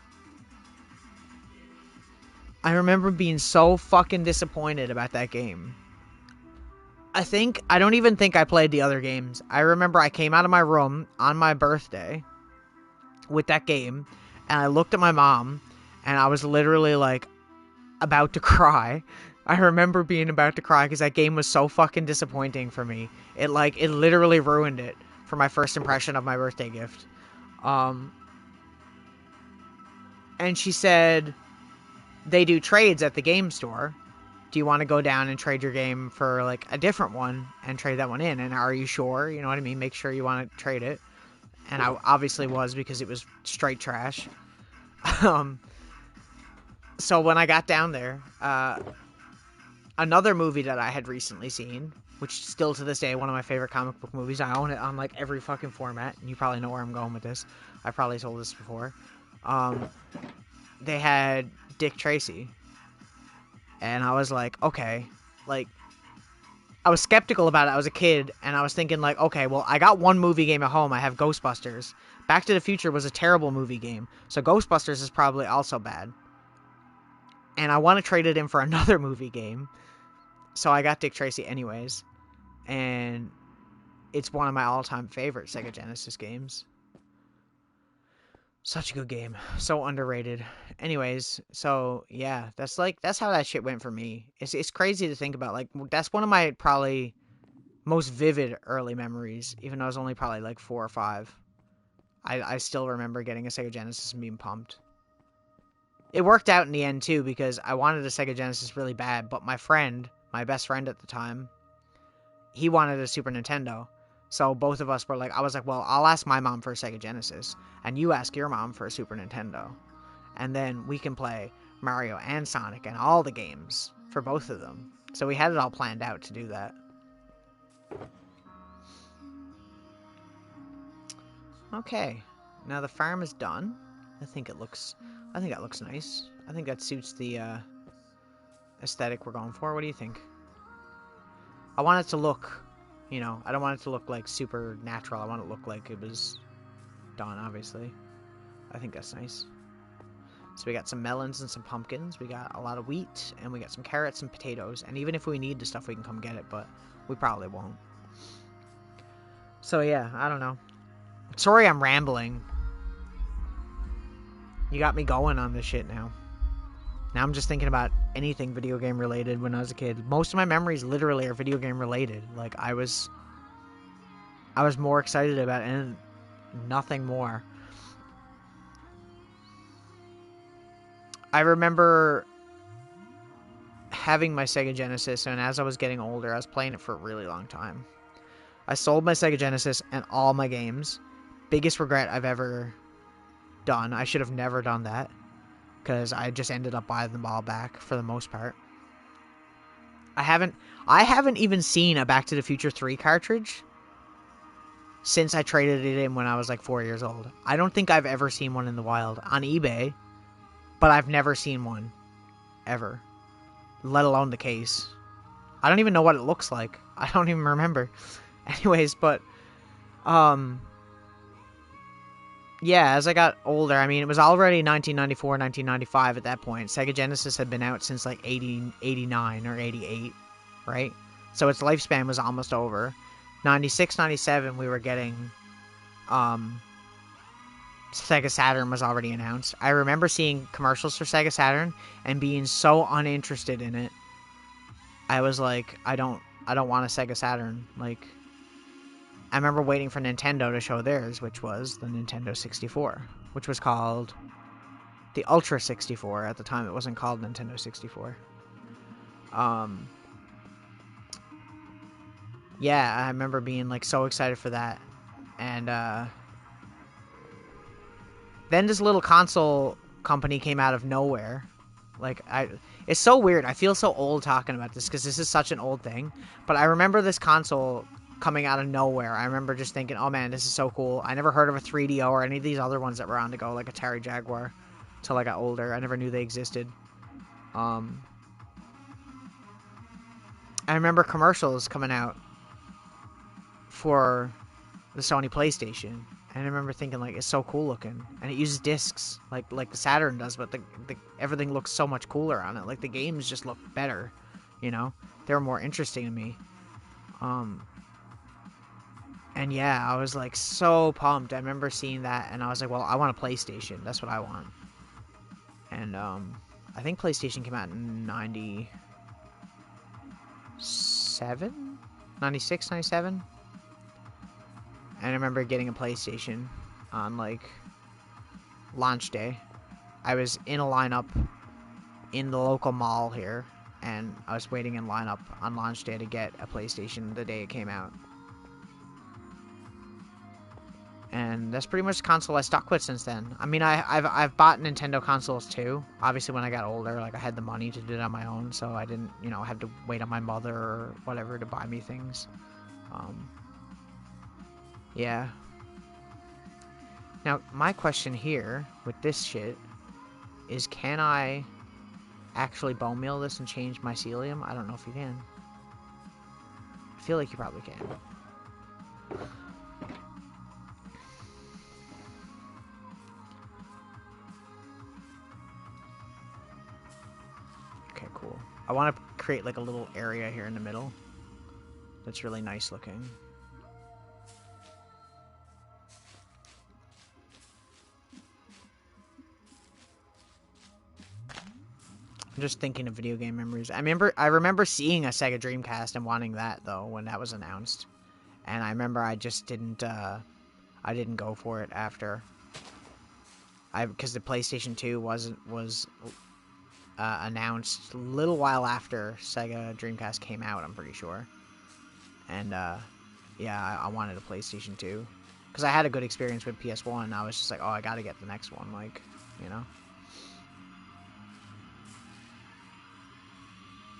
I remember being so fucking disappointed about that game. I don't even think I played the other games. I remember I came out of my room on my birthday with that game, and I looked at my mom, and I was literally, like, about to cry. I remember being about to cry because that game was so fucking disappointing for me. It literally ruined it for my first impression of my birthday gift. And she said, they do trades at the game store. Do you want to go down and trade your game for, like, a different one and trade that one in? And are you sure? You know what I mean? Make sure you want to trade it. And I obviously was, because it was straight trash. So when I got down there, another movie that I had recently seen, which still to this day, one of my favorite comic book movies. I own it on, like, every fucking format. And you probably know where I'm going with this. I probably told this before. they had Dick Tracy. And I was like, okay, like, I was skeptical about it. I was a kid, and I was thinking, like, okay, well, I got one movie game at home. I have Ghostbusters. Back to the Future was a terrible movie game, so Ghostbusters is probably also bad. And I want to trade it in for another movie game, so I got Dick Tracy anyways. And it's one of my all-time favorite Sega Genesis games. Such a good game. So underrated. Anyways, so yeah, that's how that shit went for me. It's crazy to think about. Like, that's one of my probably most vivid early memories, even though I was only probably like 4 or 5. I still remember getting a Sega Genesis and being pumped. It worked out in the end too, because I wanted a Sega Genesis really bad, but my friend, my best friend at the time, he wanted a Super Nintendo. So both of us were like, I was like, well, I'll ask my mom for a Sega Genesis, and you ask your mom for a Super Nintendo. And then we can play Mario and Sonic and all the games for both of them. So we had it all planned out to do that. Okay, now the farm is done. I think that looks nice. I think that suits the aesthetic we're going for. What do you think? I want it to look, you know, I don't want it to look like super natural. I want it to look like it was done, obviously. I think that's nice. So we got some melons and some pumpkins. We got a lot of wheat, and we got some carrots and potatoes. And even if we need the stuff, we can come get it, but we probably won't. So yeah, I don't know. Sorry I'm rambling. You got me going on this shit now. Now I'm just thinking about anything video game related when I was a kid. Most of my memories literally are video game related. Like, I was more excited about it and nothing more. I remember having my Sega Genesis, and as I was getting older, I was playing it for a really long time. I sold my Sega Genesis and all my games. Biggest regret I've ever done. I should have never done that, because I just ended up buying them all back for the most part. I haven't even seen a Back to the Future 3 cartridge since I traded it in when I was like 4 years old. I don't think I've ever seen one in the wild on eBay, but I've never seen one ever, let alone the case. I don't even know what it looks like. I don't even remember. Anyways, but yeah, as I got older, I mean, it was already 1994, 1995 at that point. Sega Genesis had been out since like 89 or 88, right? So its lifespan was almost over. 96, 97, we were getting, Sega Saturn was already announced. I remember seeing commercials for Sega Saturn and being so uninterested in it. I was like, I don't want a Sega Saturn. Like, I remember waiting for Nintendo to show theirs, which was the Nintendo 64, which was called the Ultra 64. At the time, it wasn't called Nintendo 64. Yeah, I remember being like so excited for that. And then this little console company came out of nowhere. Like, it's so weird. I feel so old talking about this because this is such an old thing. But I remember this console coming out of nowhere. I remember just thinking, oh man, this is so cool. I never heard of a 3DO or any of these other ones that were on the go, like Atari Jaguar, until I got older. I never knew they existed. I remember commercials coming out for the Sony PlayStation, and I remember thinking, like, it's so cool looking, and it uses discs like the Saturn does, but the everything looks so much cooler on it. Like, the games just look better, you know? They were more interesting to me. And yeah, I was like so pumped. I remember seeing that, and I was like, well, I want a PlayStation. That's what I want. And I think PlayStation came out in 97? 96, 97? And I remember getting a PlayStation on, like, launch day. I was in a lineup in the local mall here, and I was waiting in lineup on launch day to get a PlayStation the day it came out. And that's pretty much the console I stuck with since then. I mean, I've bought Nintendo consoles too. Obviously, when I got older, like, I had the money to do it on my own, so I didn't, you know, have to wait on my mother or whatever to buy me things. Yeah. Now, my question here with this shit is, can I actually bone meal this and change mycelium? I don't know if you can. I feel like you probably can. Okay, cool. I want to create like a little area here in the middle that's really nice looking. I'm just thinking of video game memories. I remember seeing a Sega Dreamcast and wanting that though when that was announced. And I remember I just didn't I didn't go for it after. Because the PlayStation 2 was announced a little while after Sega Dreamcast came out, I'm pretty sure. And yeah, I wanted a PlayStation 2 because I had a good experience with PS1. I was just like, oh, I gotta get the next one, like, you know.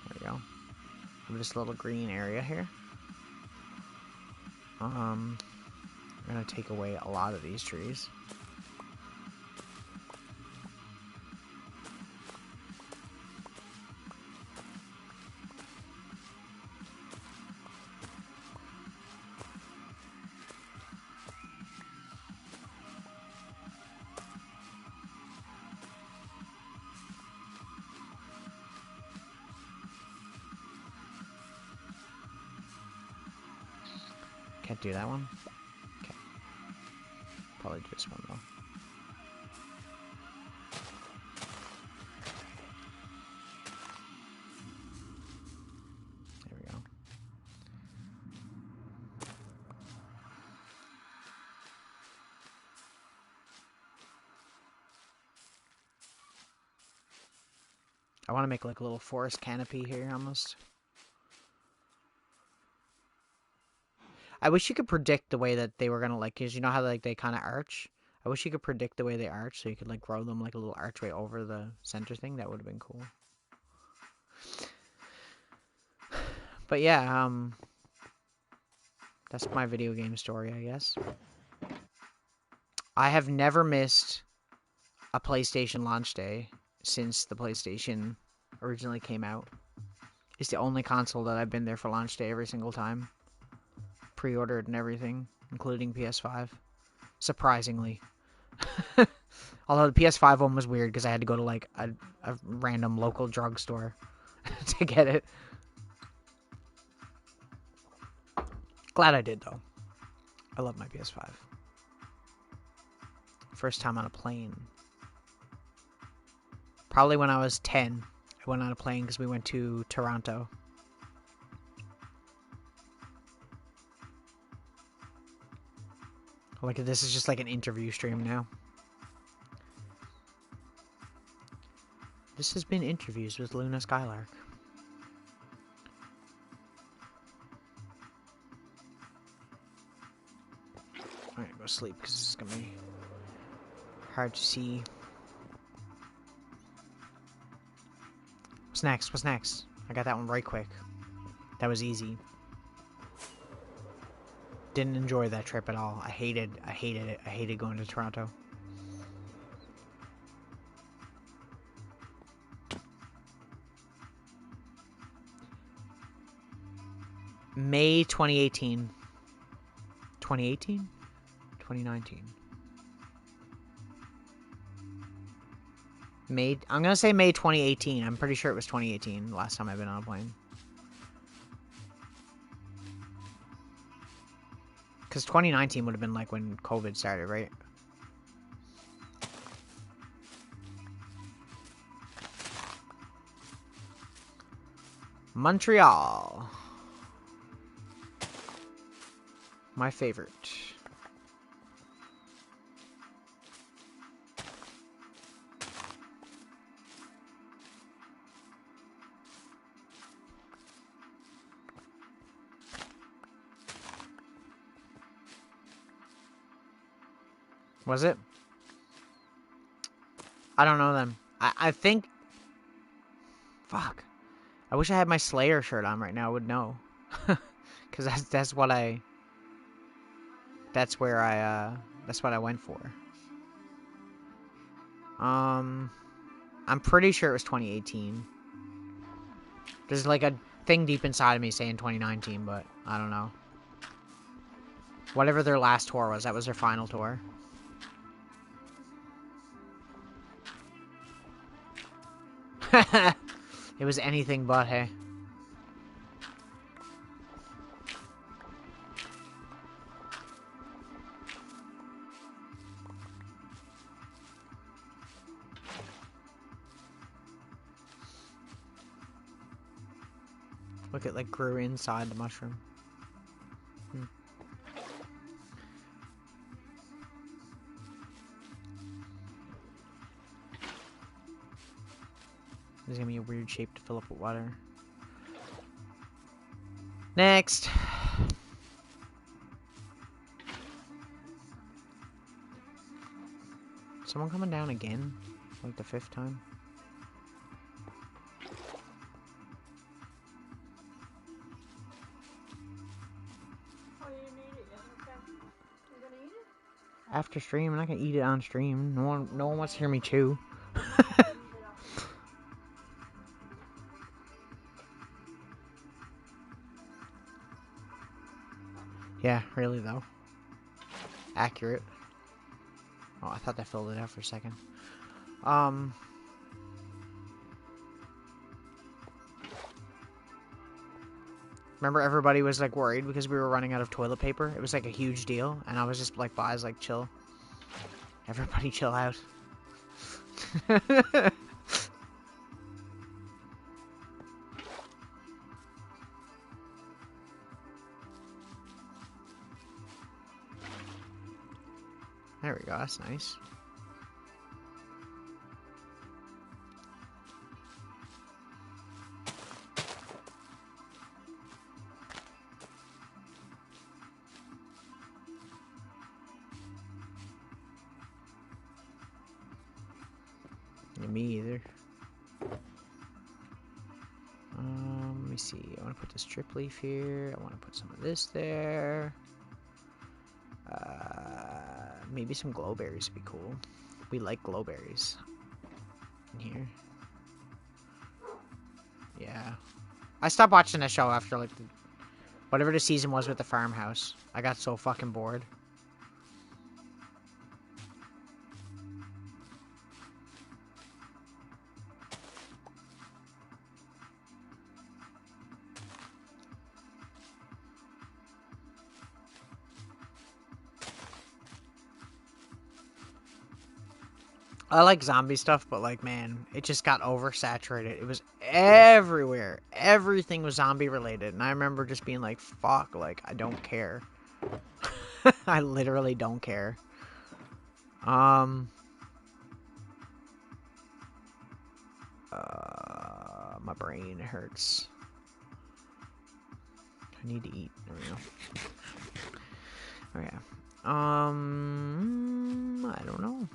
There we go. This little green area here. I'm gonna take away a lot of these trees. Can't do that one. Okay. Probably do this one though. There we go. I want to make like a little forest canopy here almost. I wish you could predict the way that they were gonna, like, cause you know how like they kind of arch. I wish you could predict the way they arch, so you could like grow them like a little archway over the center thing. That would have been cool. But yeah, that's my video game story, I guess. I have never missed a PlayStation launch day since the PlayStation originally came out. It's the only console that I've been there for launch day every single time. Pre-ordered and everything, including PS5. Surprisingly. Although the PS5 one was weird because I had to go to like a random local drugstore to get it. Glad I did though. I love my PS5. First time on a plane. Probably when I was 10. I went on a plane because we went to Toronto. Like, this is just like an interview stream now. This has been Interviews with Luna Skylark. Alright, go sleep because this is going to be hard to see. What's next? What's next? I got that one right quick. That was easy. Didn't enjoy that trip at all. I hated it. I hated going to Toronto. May 2018. 2018? 2019. I'm gonna say May 2018. I'm pretty sure it was 2018 last time I've been on a plane. Because 2019 would have been like when COVID started, right? Montreal. My favorite. Was it? I don't know them. I think... Fuck. I wish I had my Slayer shirt on right now. I would know. Because that's what I... That's where I, that's what I went for. I'm pretty sure it was 2018. There's like a thing deep inside of me saying 2019, but I don't know. Whatever their last tour was, that was their final tour. It was anything but, hey. Look, it like grew inside the mushroom. There's gonna be a weird shape to fill up with water. Next! Someone coming down again? Like the 5th time? Oh, you didn't eat it yet? Okay. You gonna eat it? After stream, I'm not gonna eat it on stream. No one wants to hear me chew. Yeah, really though. Accurate. Oh, I thought that filled it out for a second. Remember everybody was like worried because we were running out of toilet paper? It was like a huge deal, and I was just like, I was like, chill. Everybody chill out. There we go, that's nice. Yeah, me either. Let me see. I want to put this drip leaf here. I want to put some of this there. Maybe some glowberries would be cool. We like glowberries in here. Yeah. I stopped watching that show after like whatever the season was with the farmhouse. I got so fucking bored. I like zombie stuff, but like, man, it just got oversaturated. It was everywhere. Everything was zombie related. And I remember just being like, fuck, like, I don't care. I literally don't care. My brain hurts. I need to eat. There we go. Oh, yeah. I don't know.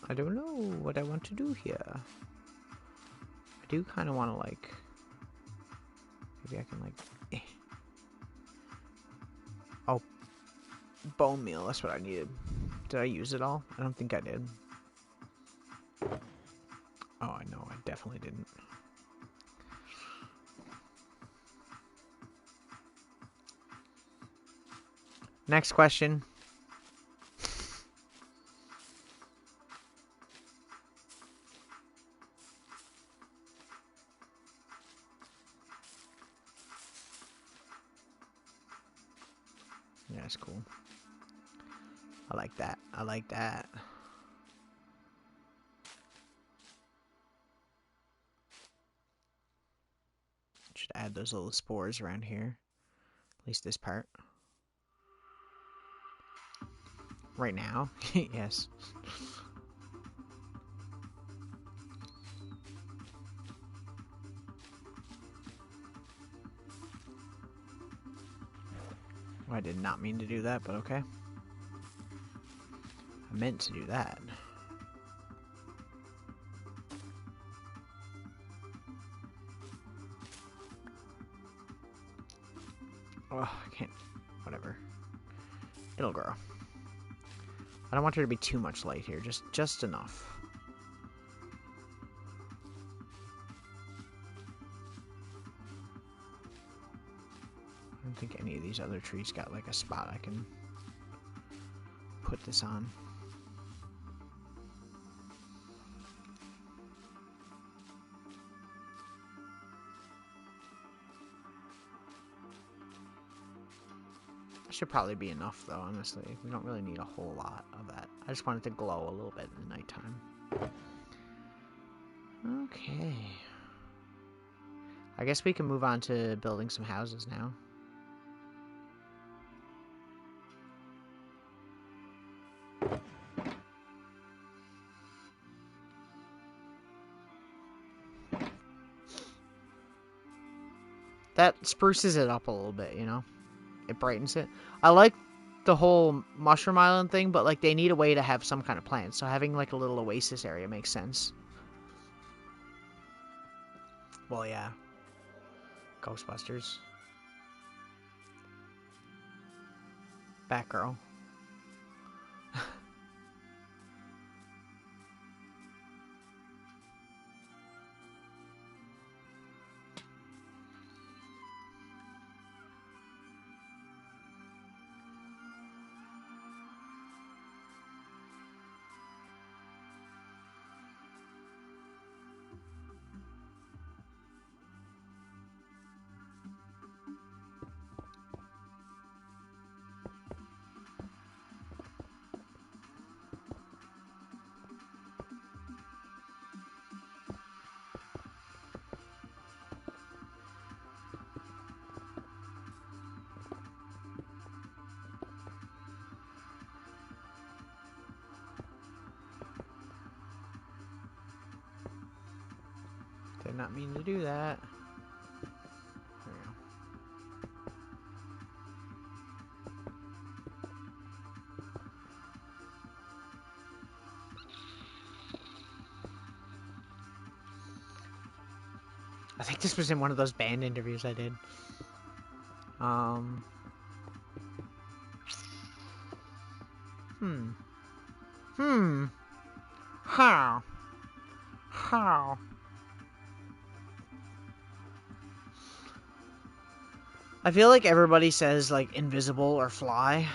I don't know what I want to do here. I do kind of want to, like... Maybe I can, like... Oh. Bone meal. That's what I needed. Did I use it all? I don't think I did. Oh, I know. I definitely didn't. Next question. Yeah, that's cool. I like that. I like that. Should add those little spores around here. At least this part. Right now? Yes. I did not mean to do that, but okay. I meant to do that. Oh, I can't. Whatever. It'll grow. I don't want there to be too much light here. Just enough. don't think any of these other trees got like a spot I can put this on. Should probably be enough though, honestly. We don't really need a whole lot of that. I just want it to glow a little bit in the nighttime. Okay. I guess we can move on to building some houses now. That spruces it up a little bit, you know? It brightens it. I like the whole mushroom island thing, but like they need a way to have some kind of plants. So having like a little oasis area makes sense. Well, yeah. Ghostbusters. Batgirl. Did not mean to do that. There we go. I think this was in one of those band interviews I did. How? I feel like everybody says, like, invisible or fly.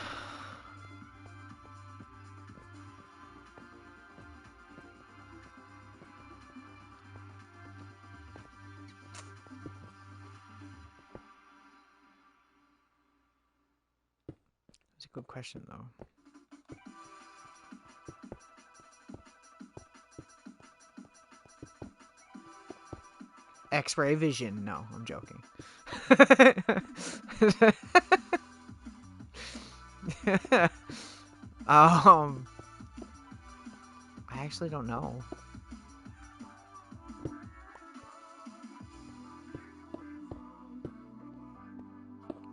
That's a good question, though. X-ray vision. No, I'm joking. I actually don't know.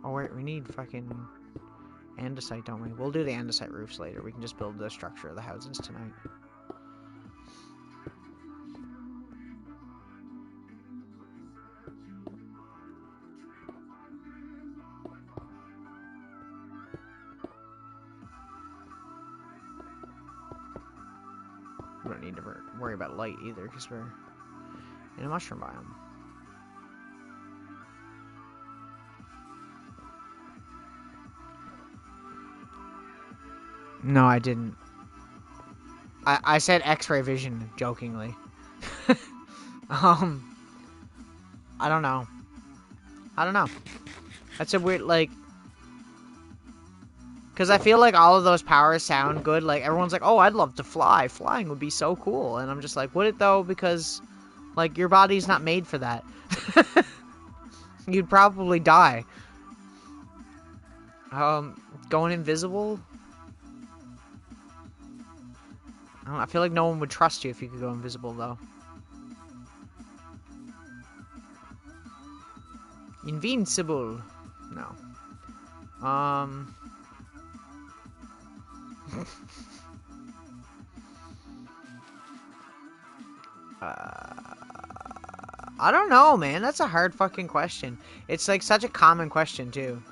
Oh wait, we need fucking andesite, don't we? We'll do the andesite roofs later. We can just build the structure of the houses tonight. We don't need to worry about light either, because we're in a mushroom biome. No, I didn't. I said X-ray vision jokingly. I don't know. I don't know. That's a weird, like... Because I feel like all of those powers sound good. Like, everyone's like, oh, I'd love to fly. Flying would be so cool. And I'm just like, would it, though? Because, like, your body's not made for that. You'd probably die. Going invisible? I don't know, I feel like no one would trust you if you could go invisible, though. Invincible. No. I don't know, man. That's a hard fucking question. It's, like, such a common question, too.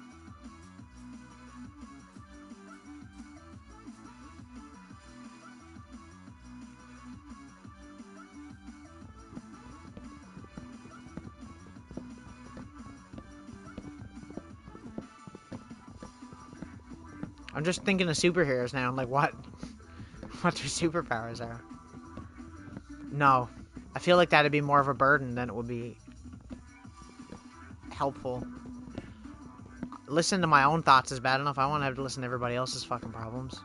I'm just thinking of superheroes now. I'm like, what? What their superpowers are. No. I feel like that'd be more of a burden than it would be helpful. Listen to my own thoughts is bad enough. I want to have to listen to everybody else's fucking problems.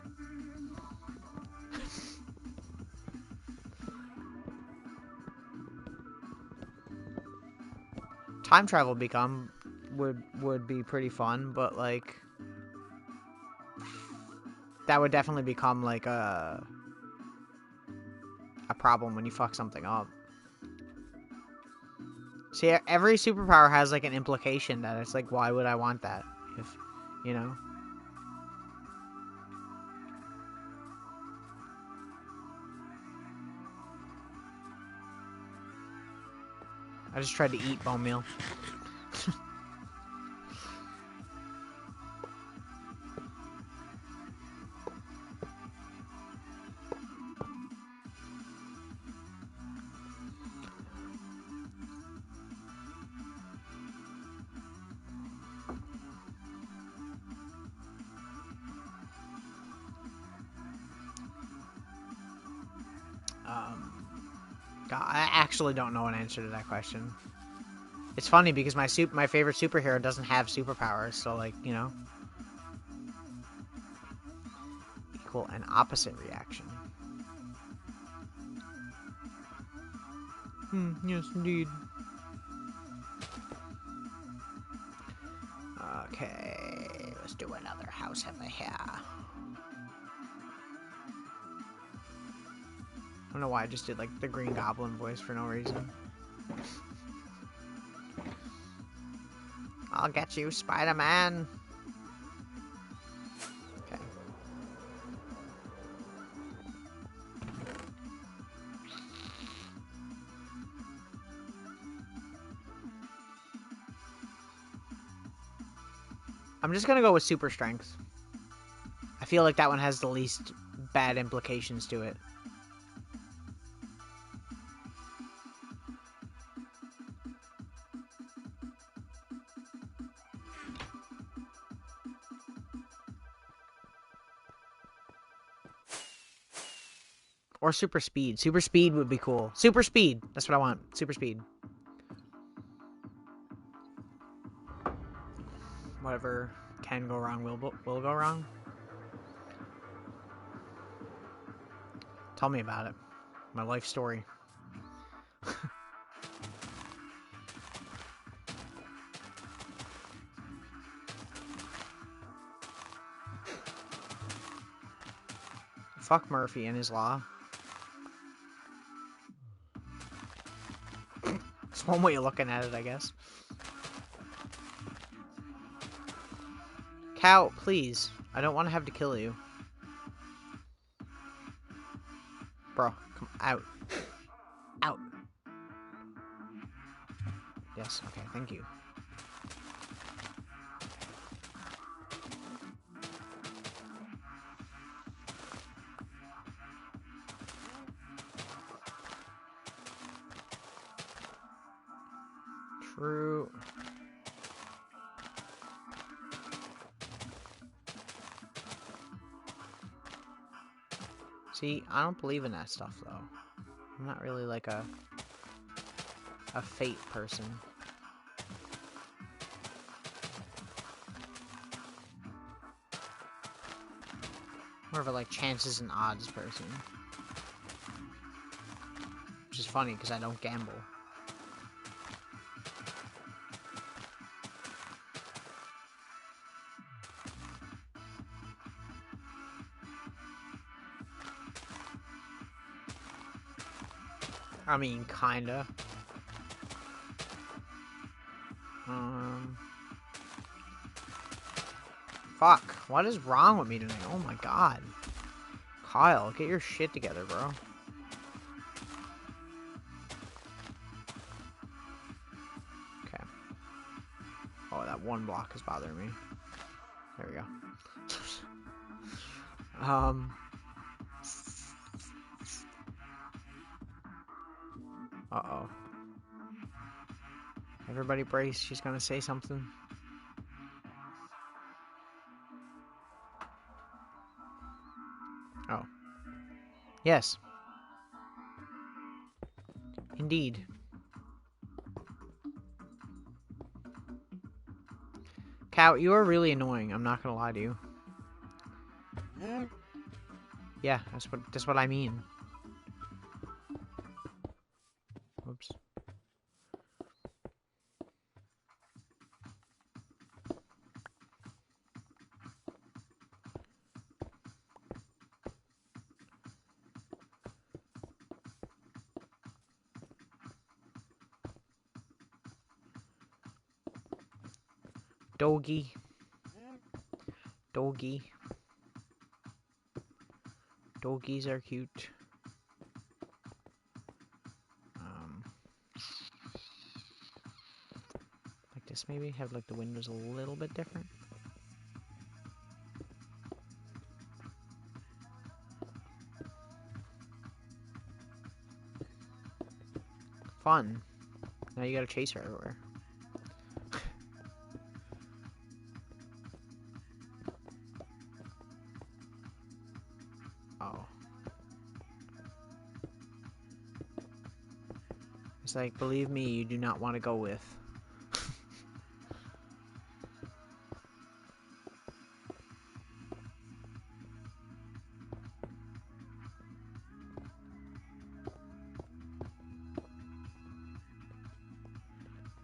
Time travel would be pretty fun, but like that would definitely become like a problem when you fuck something up. See, every superpower has like an implication that it's like, why would I want that? If, you know? I just tried to eat bone meal. God, I actually don't know an answer to that question. It's funny because my favorite superhero doesn't have superpowers, so like, you know. Equal and opposite reaction. Yes, indeed. Okay, let's do another house over here. I don't know why I just did like the Green Goblin voice for no reason. I'll get you, Spider-Man. Okay. I'm just gonna go with super strength. I feel like that one has the least bad implications to it. Or super speed. Super speed would be cool. Super speed. That's what I want. Super speed. Whatever can go wrong will go wrong. Tell me about it. My life story. Fuck Murphy and his law. It's one way of looking at it, I guess. Cow, please. I don't want to have to kill you. Bro, come out. Out. Yes, okay, thank you. True. See, I don't believe in that stuff, though. I'm not really like a fate person. More of a, like, chances and odds person. Which is funny, because I don't gamble. I mean, kinda. Fuck. What is wrong with me tonight? Oh my god. Kyle, get your shit together, bro. Okay. Oh, that one block is bothering me. There we go. Uh-oh. Everybody brace. She's gonna say something. Yes. Indeed. Cow, you are really annoying. I'm not gonna lie to you. Yeah, that's what I mean. Oops. Doggy. Doggy. Doggies are cute. Like this maybe? Have like the windows a little bit different. Fun. Now you gotta chase her everywhere. Oh. It's like, believe me, you do not want to go with.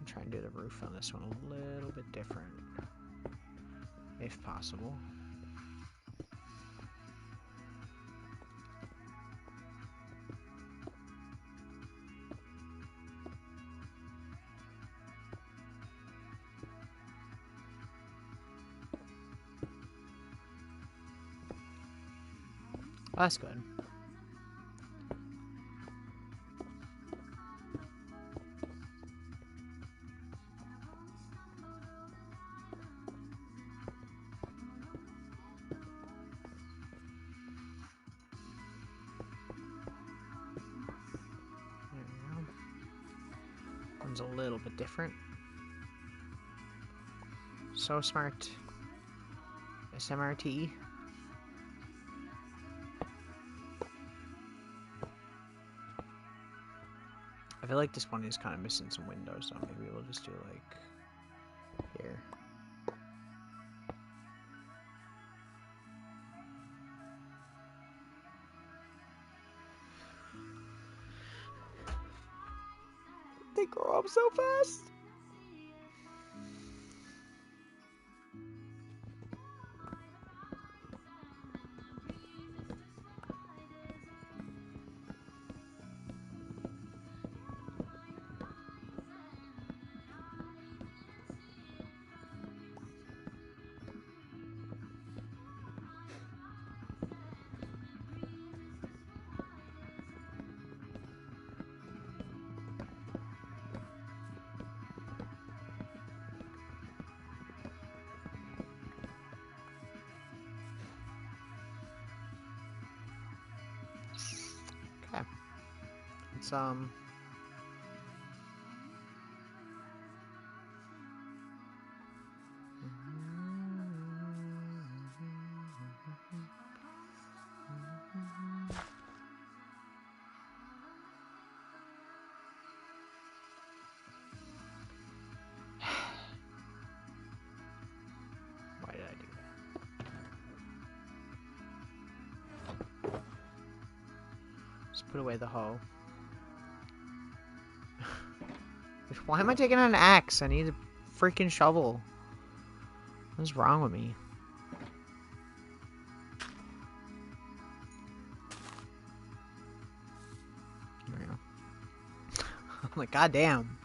I'm trying to do the roof on this one a little bit different. If possible. Oh, that's good. There we go. One's a little bit different. So smart. SMRT. I feel like this one is kind of missing some windows, so maybe we'll just do like here. They grow up so fast. Okay. It's why did I do that? Just put away the hoe. Why am I taking an axe? I need a freaking shovel. What's wrong with me? There we go. I'm like, goddamn.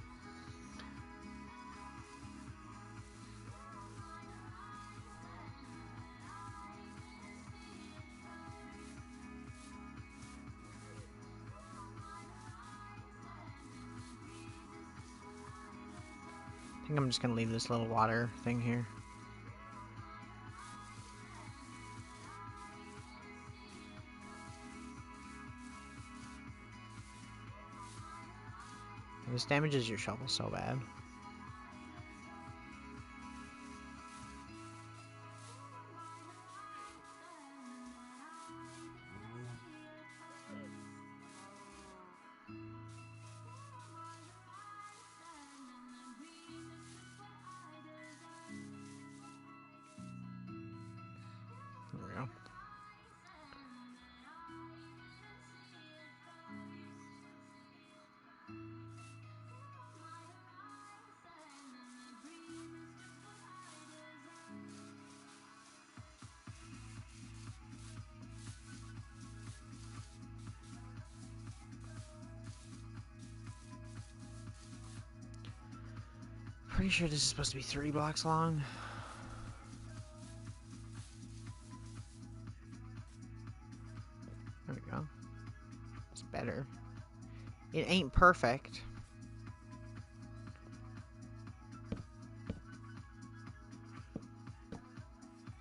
I think I'm just gonna leave this little water thing here. This damages your shovel so bad. pretty sure this is supposed to be 30 blocks long. There we go. It's better. It ain't perfect.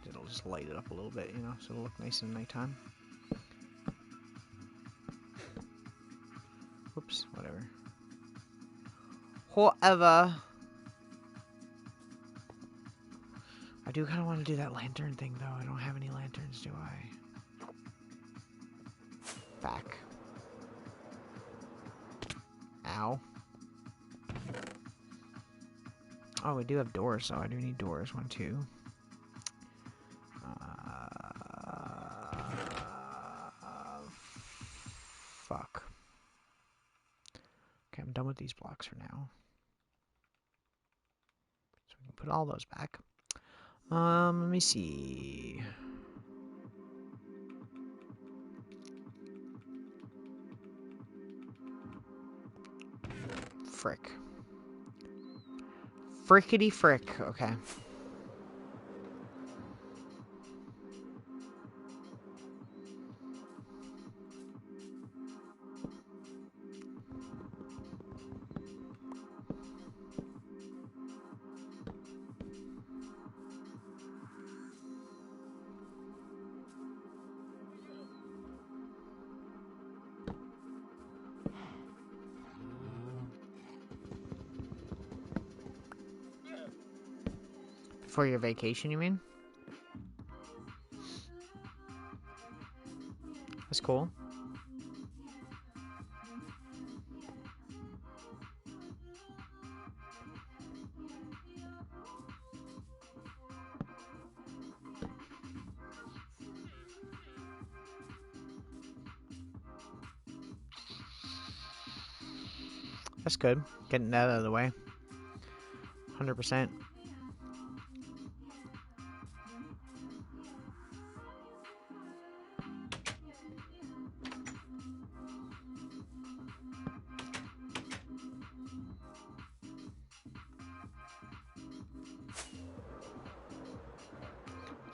It'll just light it up a little bit, you know, so it'll look nice in nighttime. Whoops, whatever. Whatever. I do kind of want to do that lantern thing, though. I don't have any lanterns, do I? Back. Ow. Oh, we do have doors, so I do need doors. 1, 2. Fuck. Okay, I'm done with these blocks for now. So we can put all those back. Let me see. Frick. Frickety frick. Okay. For your vacation, you mean? That's cool. That's good. Getting that out of the way. 100%.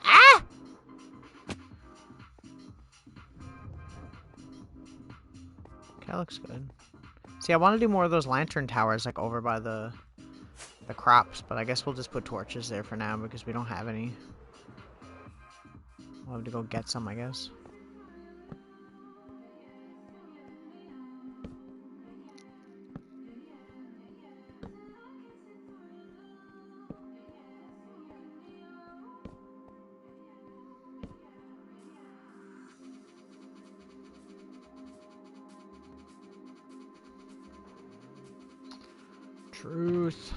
Ah! Okay, looks good. See, I want to do more of those lantern towers, like, over by the crops, but I guess we'll just put torches there for now because we don't have any. We'll have to go get some, I guess. Truth.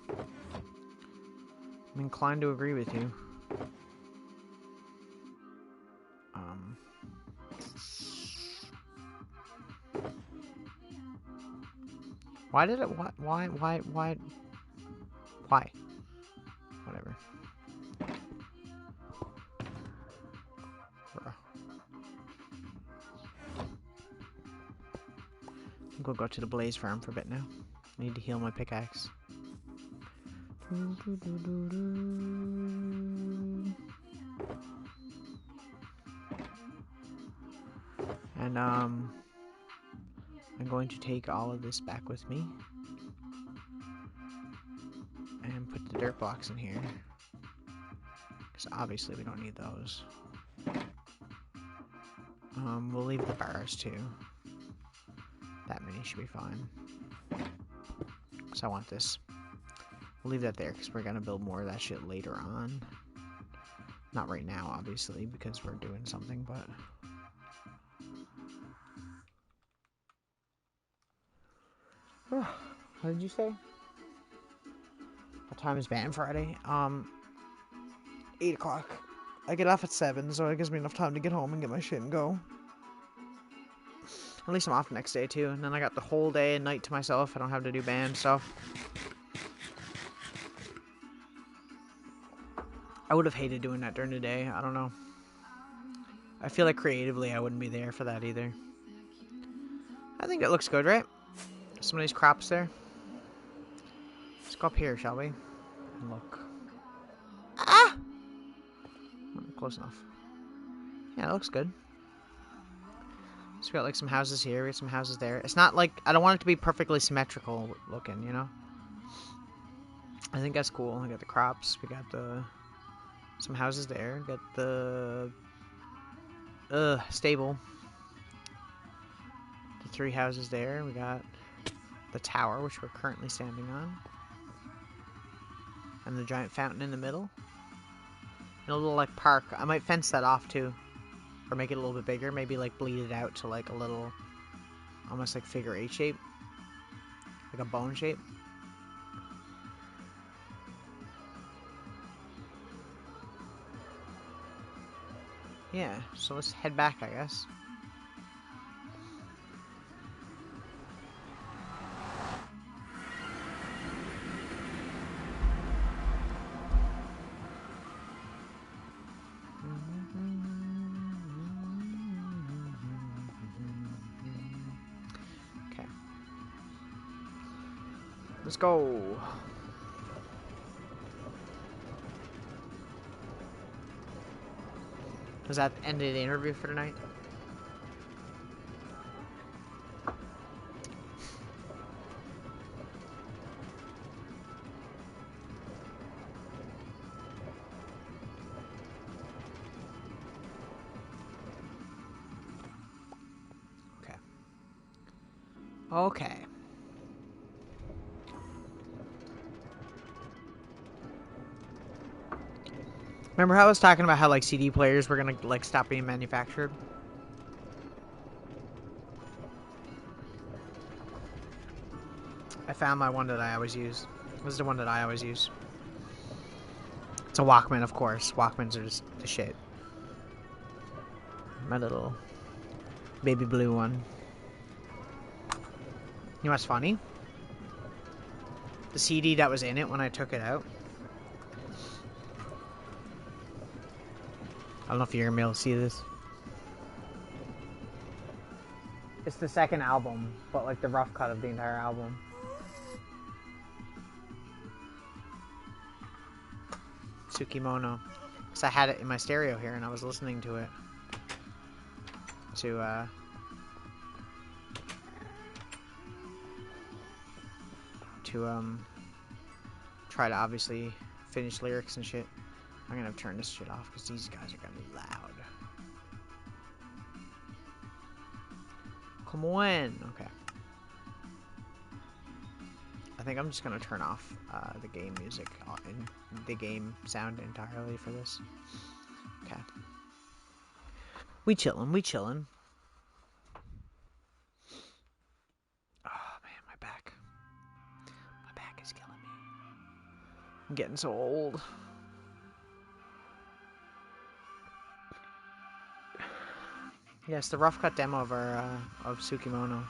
I'm inclined to agree with you. Why did it? Why? Whatever. Bruh. I think we'll go to the Blaze Farm for a bit now. I need to heal my pickaxe. And I'm going to take all of this back with me and put the dirt blocks in here, because obviously we don't need those. We'll leave the bars too. That many should be fine. So I want this. We'll leave that there because we're gonna build more of that shit later on. Not right now, obviously, because we're doing something, but... What did you say? What time is band Friday? 8 o'clock. I get off at 7, so it gives me enough time to get home and get my shit and go. At least I'm off the next day, too. And then I got the whole day and night to myself. I don't have to do band stuff. I would have hated doing that during the day. I don't know. I feel like creatively I wouldn't be there for that either. I think it looks good, right? Some of these crops there. Let's go up here, shall we? And look. Ah! Close enough. Yeah, it looks good. So we got like some houses here, we got some houses there. It's not like, I don't want it to be perfectly symmetrical looking, you know? I think that's cool. We got the crops, we got the some houses there, we got the stable. The 3 houses there, we got the tower, which we're currently standing on. And the giant fountain in the middle. And a little like park. I might fence that off too. Or make it a little bit bigger, maybe like bleed it out to like a little almost like figure 8 shape. Like a bone shape. Yeah, so let's head back, I guess. Okay. Let's go. Was that the end of the interview for tonight? Okay. Okay. Remember how I was talking about how like CD players were gonna like stop being manufactured? I found my one that I always use. This is the one that I always use. It's a Walkman, of course. Walkmans are just the shit. My little baby blue one. You know what's funny? The CD that was in it when I took it out. I don't know if you're gonna be able to see this. It's the second album, but like the rough cut of the entire album. Tsukimono. Because I had it in my stereo here and I was listening to it. To try to obviously finish lyrics and shit. I'm gonna turn this shit off because these guys are gonna be loud. Come on. Okay. I think I'm just gonna turn off the game music and the game sound entirely for this. Okay. We chillin', we chillin'. Oh man, my back. My back is killing me. I'm getting so old. Yes, the rough cut demo of our of Tsukimono.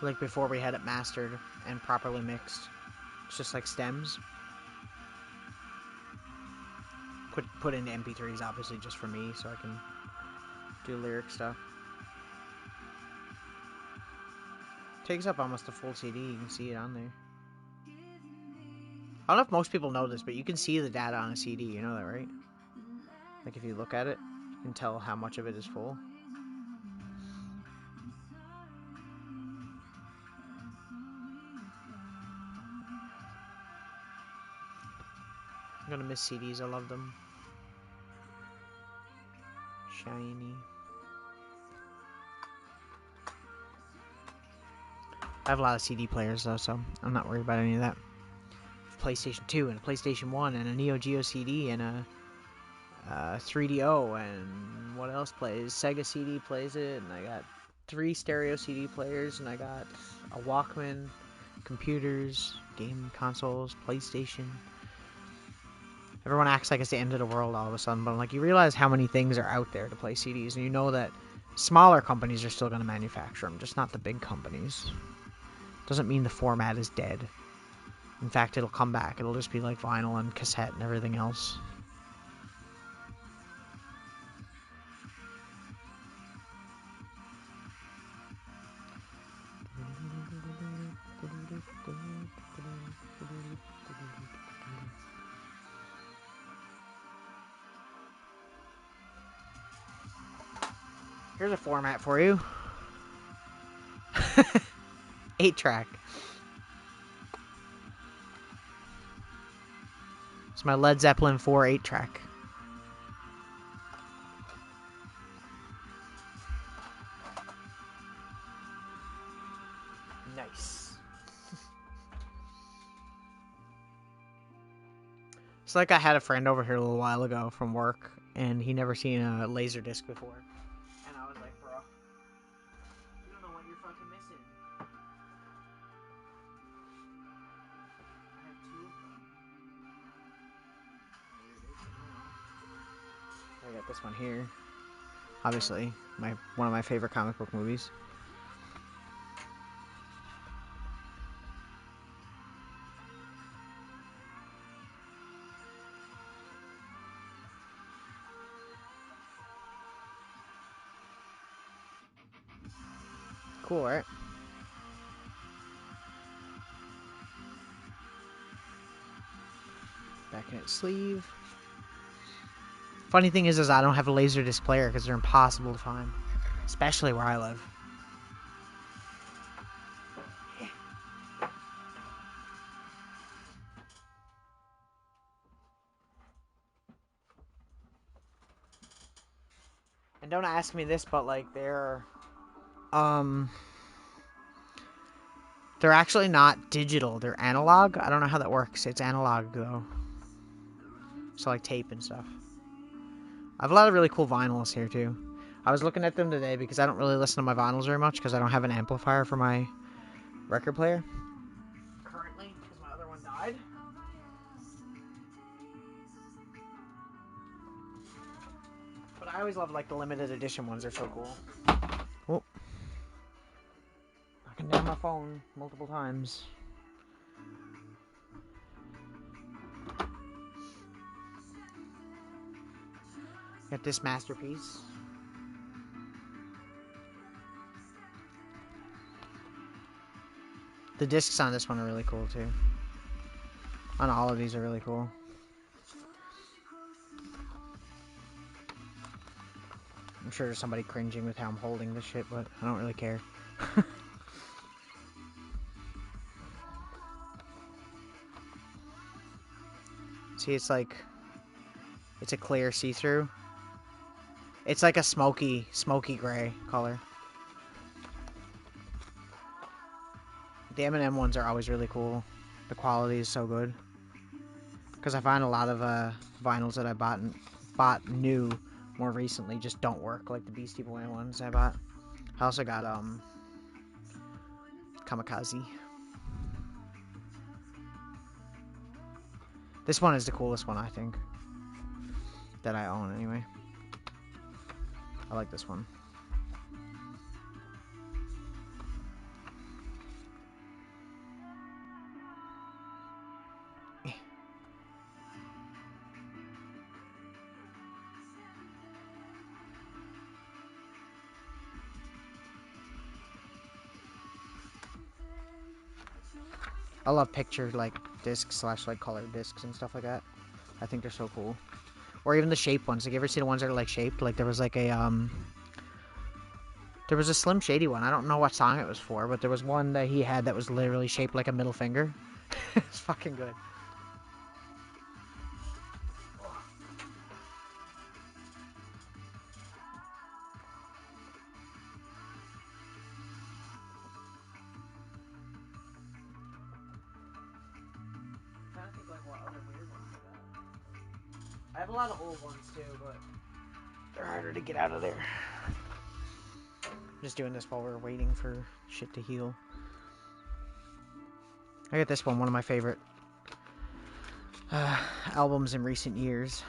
Like before we had it mastered and properly mixed. It's just like stems. Put into MP3s obviously just for me so I can do lyric stuff. Takes up almost a full CD, you can see it on there. I don't know if most people know this, but you can see the data on a CD, you know that, right? Like if you look at it, you can tell how much of it is full. I'm gonna miss CDs, I love them. Shiny. I have a lot of CD players though, so I'm not worried about any of that. PlayStation 2 and a PlayStation 1 and a Neo Geo CD and a 3DO and what else plays? Sega CD plays it, and I got 3 stereo CD players, and I got a Walkman, computers, game consoles, PlayStation. Everyone acts like it's the end of the world all of a sudden, but I'm like, you realize how many things are out there to play CDs, and you know that smaller companies are still going to manufacture them, just not the big companies. Doesn't mean the format is dead. In fact, it'll come back. It'll just be like vinyl and cassette and everything else. Here's a format for you. 8-track. It's my Led Zeppelin 4 8-track. Nice. It's like I had a friend over here a little while ago from work, and he never seen a laser disc before. And I was like, bro, you don't know what you're fucking missing. I have 2 of them. I got this one here. Obviously, one of my favorite comic book movies. Cool, right? Back in its sleeve. Funny thing is I don't have a Laserdisc player because they're impossible to find, especially where I live. And don't ask me this, but like they're actually not digital. They're analog. I don't know how that works. It's analog though. So like tape and stuff. I have a lot of really cool vinyls here too. I was looking at them today because I don't really listen to my vinyls very much because I don't have an amplifier for my record player currently because my other one died. But I always love like the limited edition ones. They're so cool. Oh, knocking down my phone multiple times. Got this masterpiece. The discs on this one are really cool too. On all of these are really cool. I'm sure there's somebody cringing with how I'm holding this shit, but I don't really care. See, it's a clear see-through. It's like a smoky gray color. The M&M ones are always really cool. The quality is so good. Because I find a lot of vinyls that I bought new more recently just don't work like the Beastie Boy ones I bought. I also got Kamikaze. This one is the coolest one, I think, that I own anyway. I like this one. I love picture like discs / like colored discs and stuff like that. I think they're so cool. Or even the shape ones. Like, you ever see the ones that are like shaped? Like there was like a there was a Slim Shady one. I don't know what song it was for, but there was one that he had that was literally shaped like a middle finger. It's fucking good. I'm trying to think like what other weird ones I got. I have a lot of old ones too, but they're harder to get out of there. I'm just doing this while we're waiting for shit to heal. I got this one of my favorite albums in recent years.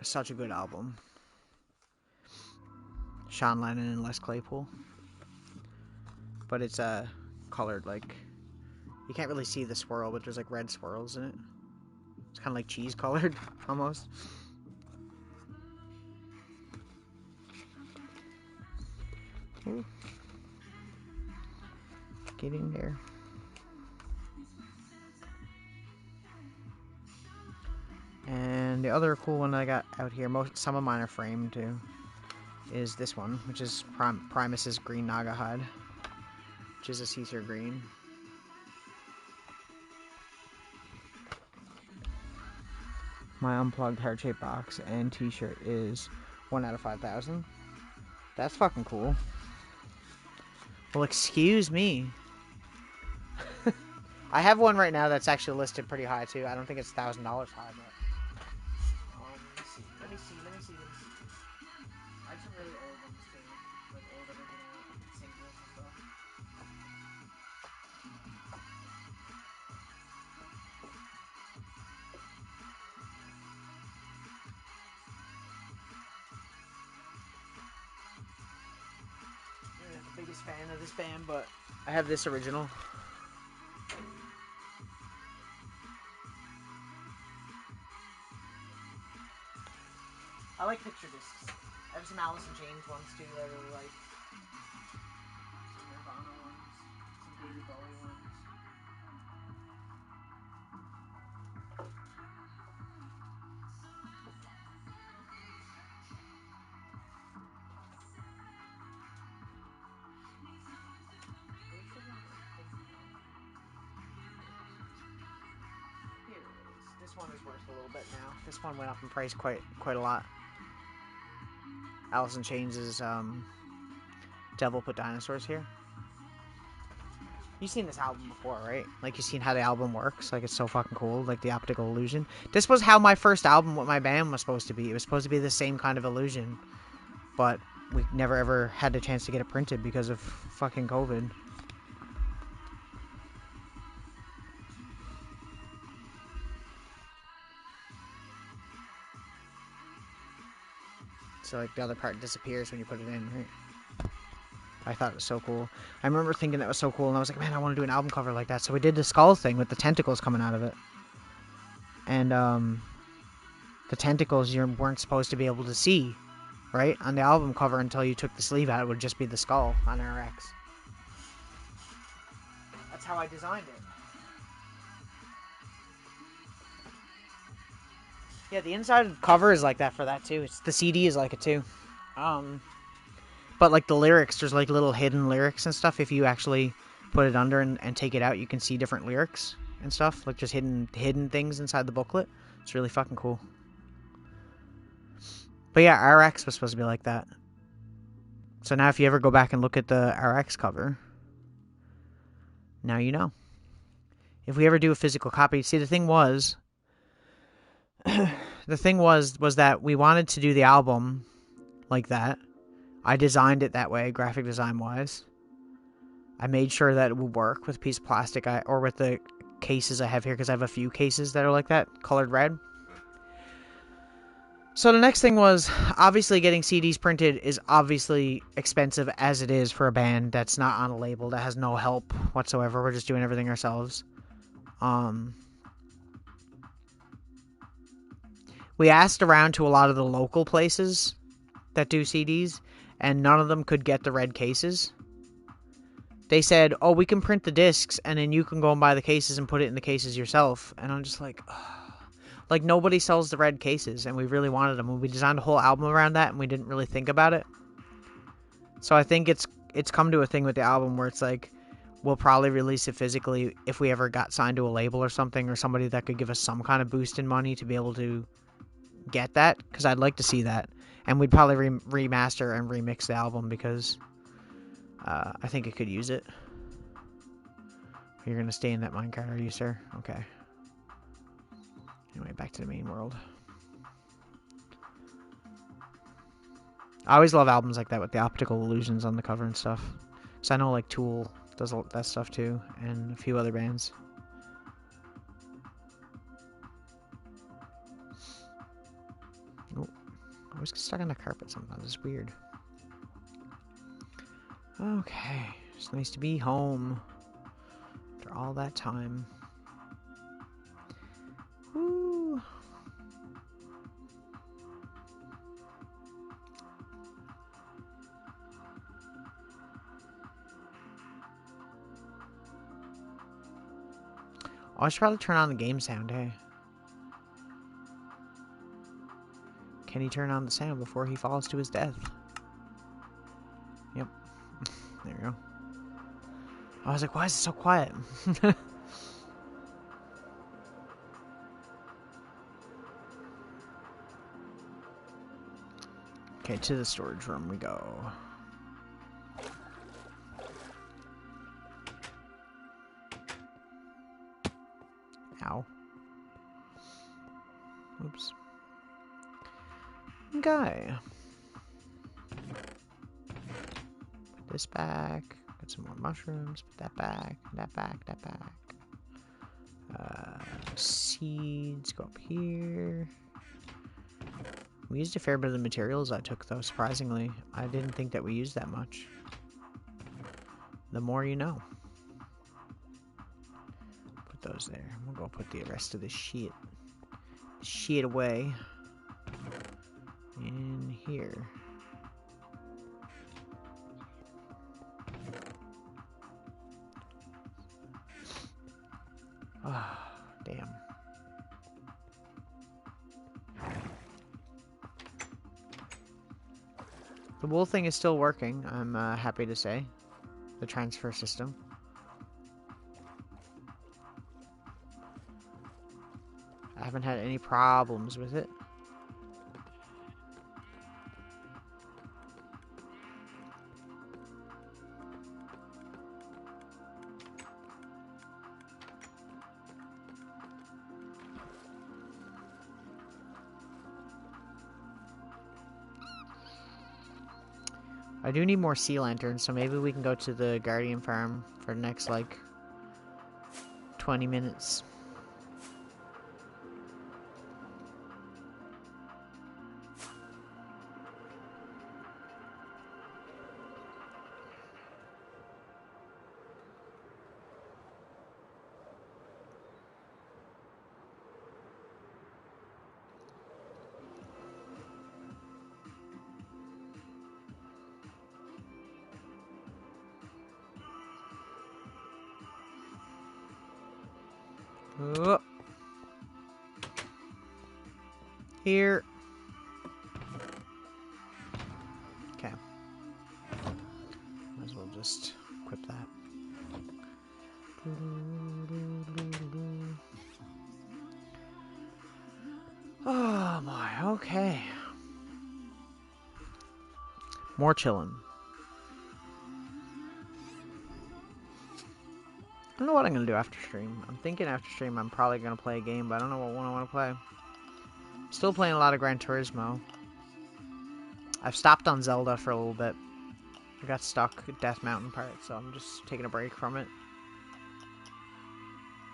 Such a good album. Sean Lennon and Les Claypool. But it's colored like, you can't really see the swirl, but there's like red swirls in it. It's kind of like cheese colored almost. Ooh. Get in there. the other cool one I got out here, some of mine are framed too, is this one, which is Primus's Green Naga Hide, which is a Caesar green. My unplugged heart-shaped box and t-shirt is 1 out of 5,000. That's fucking cool. Well, excuse me. I have one right now that's actually listed pretty high too. I don't think it's $1,000 high, but let me see. I have some really old ones too, like old original singles and stuff. I'm not the biggest fan of this band, but I have this original. I like picture discs. I have some Alice in Chains ones too that I really like. Some Nirvana ones, some David Bowie ones. Here it is. This one is worth a little bit now. This one went up in price quite a lot. Alice in Chains is Devil Put Dinosaurs here. You've seen this album before, right? Like, you've seen how the album works. Like, it's so fucking cool. Like, the optical illusion. This was how my first album with my band was supposed to be. It was supposed to be the same kind of illusion. But we never ever had the chance to get it printed because of fucking COVID. So, like, the other part disappears when you put it in, right? I thought it was so cool. I remember thinking that was so cool, and I was like, man, I want to do an album cover like that. So we did the skull thing with the tentacles coming out of it. And, the tentacles you weren't supposed to be able to see, right? On the album cover until you took the sleeve out, it would just be the skull on RX. That's how I designed it. Yeah, the inside cover is like that for that, too. The CD is like it, too. But, like, the lyrics, there's, like, little hidden lyrics and stuff. If you actually put it under and take it out, you can see different lyrics and stuff. Like, just hidden things inside the booklet. It's really fucking cool. But, yeah, RX was supposed to be like that. So now if you ever go back and look at the RX cover, now you know. If we ever do a physical copy, see, the thing was... was that we wanted to do the album like that. I designed it that way, graphic design wise. I made sure that it would work with a piece of plastic or with the cases I have here, because I have a few cases that are like that, colored red. So the next thing was, obviously getting CDs printed is obviously expensive as it is for a band that's not on a label, that has no help whatsoever. We're just doing everything ourselves. We asked around to a lot of the local places that do CDs, and none of them could get the red cases. They said, oh, we can print the discs, and then you can go and buy the cases and put it in the cases yourself. And I'm just like, ugh. Like, nobody sells the red cases, and we really wanted them. And we designed a whole album around that, and we didn't really think about it. So I think it's come to a thing with the album where it's like, we'll probably release it physically if we ever got signed to a label or something, or somebody that could give us some kind of boost in money to be able to get that, because I'd like to see that. And we'd probably remaster and remix the album, because I think it could use it. You're going to stay in that minecart, are you, sir? Okay. Anyway, back to the main world. I always love albums like that with the optical illusions on the cover and stuff. Because I know, like, Tool does that stuff too, and a few other bands. Oh, I always get stuck on the carpet sometimes. It's weird. Okay. It's nice to be home after all that time. Woo. Oh, I should probably turn on the game sound, hey. Can he turn on the sound before he falls to his death? Yep. There you go. I was like, why is it so quiet? Okay, to the storage room we go. Ow. Oops. Okay. Put this back. Get some more mushrooms. Put that back. That back. That back. Seeds go up here. We used a fair bit of the materials I took, though, surprisingly. I didn't think that we used that much. The more you know. Put those there. We'll go put the rest of the shit away. In here. Ah, damn. The wool thing is still working, I'm happy to say. The transfer system. I haven't had any problems with it. I do need more sea lanterns, so maybe we can go to the Guardian farm for the next, like, 20 minutes. Oh. Here. Okay. Might as well just equip that. Oh my, okay. More chillin'. I don't know what I'm gonna do after stream. I'm thinking after stream I'm probably gonna play a game, but I don't know what one I want to play. Still playing a lot of Gran Turismo. I've stopped on Zelda for a little bit. I got stuck at Death Mountain part, so I'm just taking a break from it.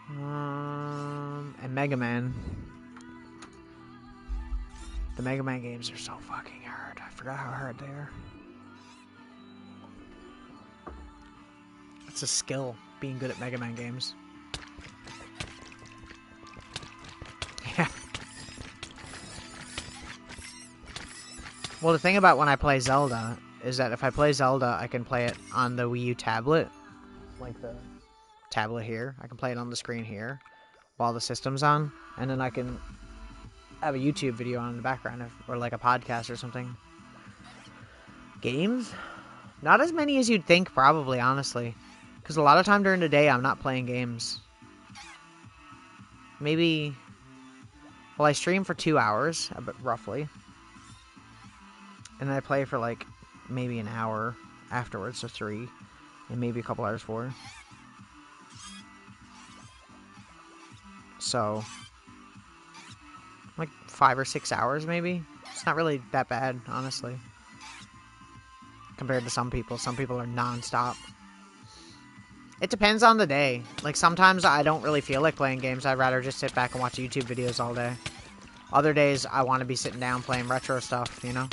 And Mega Man. The Mega Man games are so fucking hard. I forgot how hard they are. It's a skill, being good at Mega Man games. Yeah. Well, the thing about when I play Zelda is that if I play Zelda, I can play it on the Wii U tablet. Like the tablet here. I can play it on the screen here while the system's on. And then I can have a YouTube video on in the background, or like a podcast or something. Games? Not as many as you'd think, probably, honestly. Because a lot of time during the day, I'm not playing games. Maybe... Well, I stream for 2 hours, roughly. And then I play for, like, maybe an hour afterwards, so 3. And maybe a couple hours 4. So... like 5 or 6 hours, maybe? It's not really that bad, honestly. Compared to some people. Some people are non-stop. It depends on the day. Like, sometimes I don't really feel like playing games. I'd rather just sit back and watch YouTube videos all day. Other days, I want to be sitting down playing retro stuff, you know?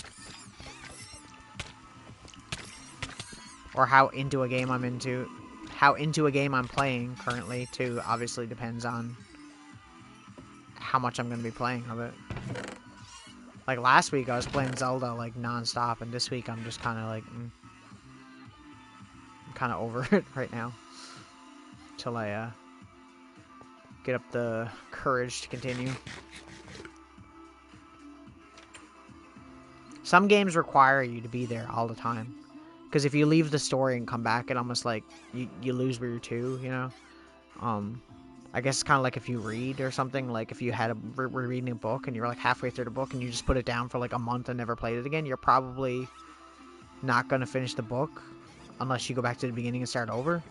Or how into a game I'm into. How into a game I'm playing currently, too, obviously depends on how much I'm going to be playing of it. Like, last week, I was playing Zelda, like, non-stop, and this week, I'm just kind of, like, I'm kind of over it right now. Till I, get up the courage to continue. Some games require you to be there all the time. Because if you leave the story and come back, it almost like you lose where you're to, you know? I guess it's kind of like if you read or something, like if you had were reading a book and you're like halfway through the book and you just put it down for like a month and never played it again, you're probably not going to finish the book unless you go back to the beginning and start over.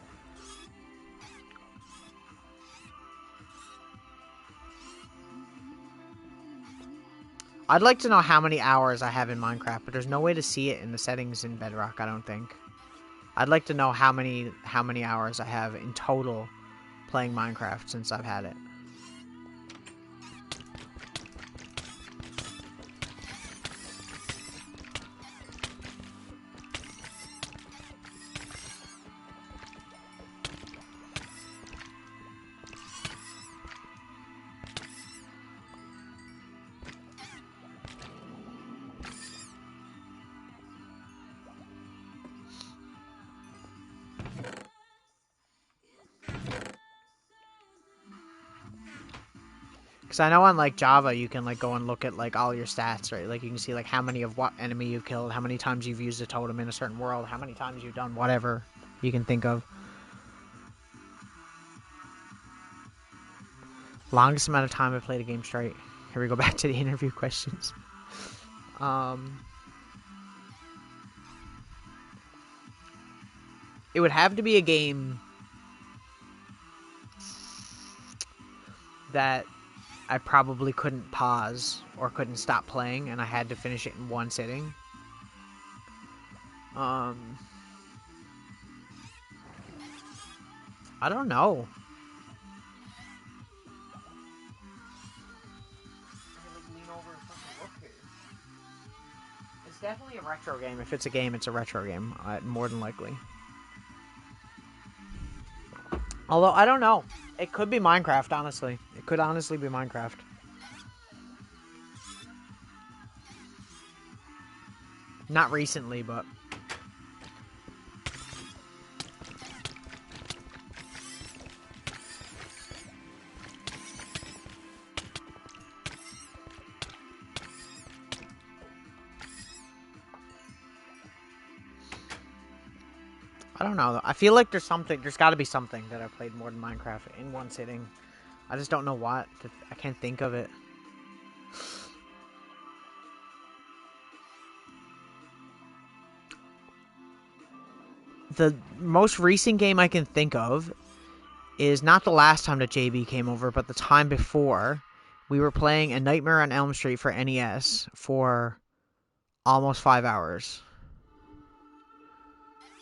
I'd like to know how many hours I have in Minecraft, but there's no way to see it in the settings in Bedrock, I don't think. I'd like to know how many hours I have in total playing Minecraft since I've had it. Because I know on, like, Java, you can, like, go and look at, like, all your stats, right? Like, you can see, like, how many of what enemy you've killed, how many times you've used a totem in a certain world, how many times you've done whatever you can think of. Longest amount of time I played a game straight. Here we go back to the interview questions. It would have to be a game that I probably couldn't pause or couldn't stop playing, and I had to finish it in one sitting. I don't know. It's definitely a retro game. If it's a game, it's a retro game, more than likely. Although, I don't know. It could be Minecraft, honestly. It could honestly be Minecraft. Not recently, but... I don't know. I feel like there's got to be something that I've played more than Minecraft in one sitting. I just don't know what. I can't think of it. The most recent game I can think of is not the last time that JB came over, but the time before. We were playing A Nightmare on Elm Street for NES for almost 5 hours.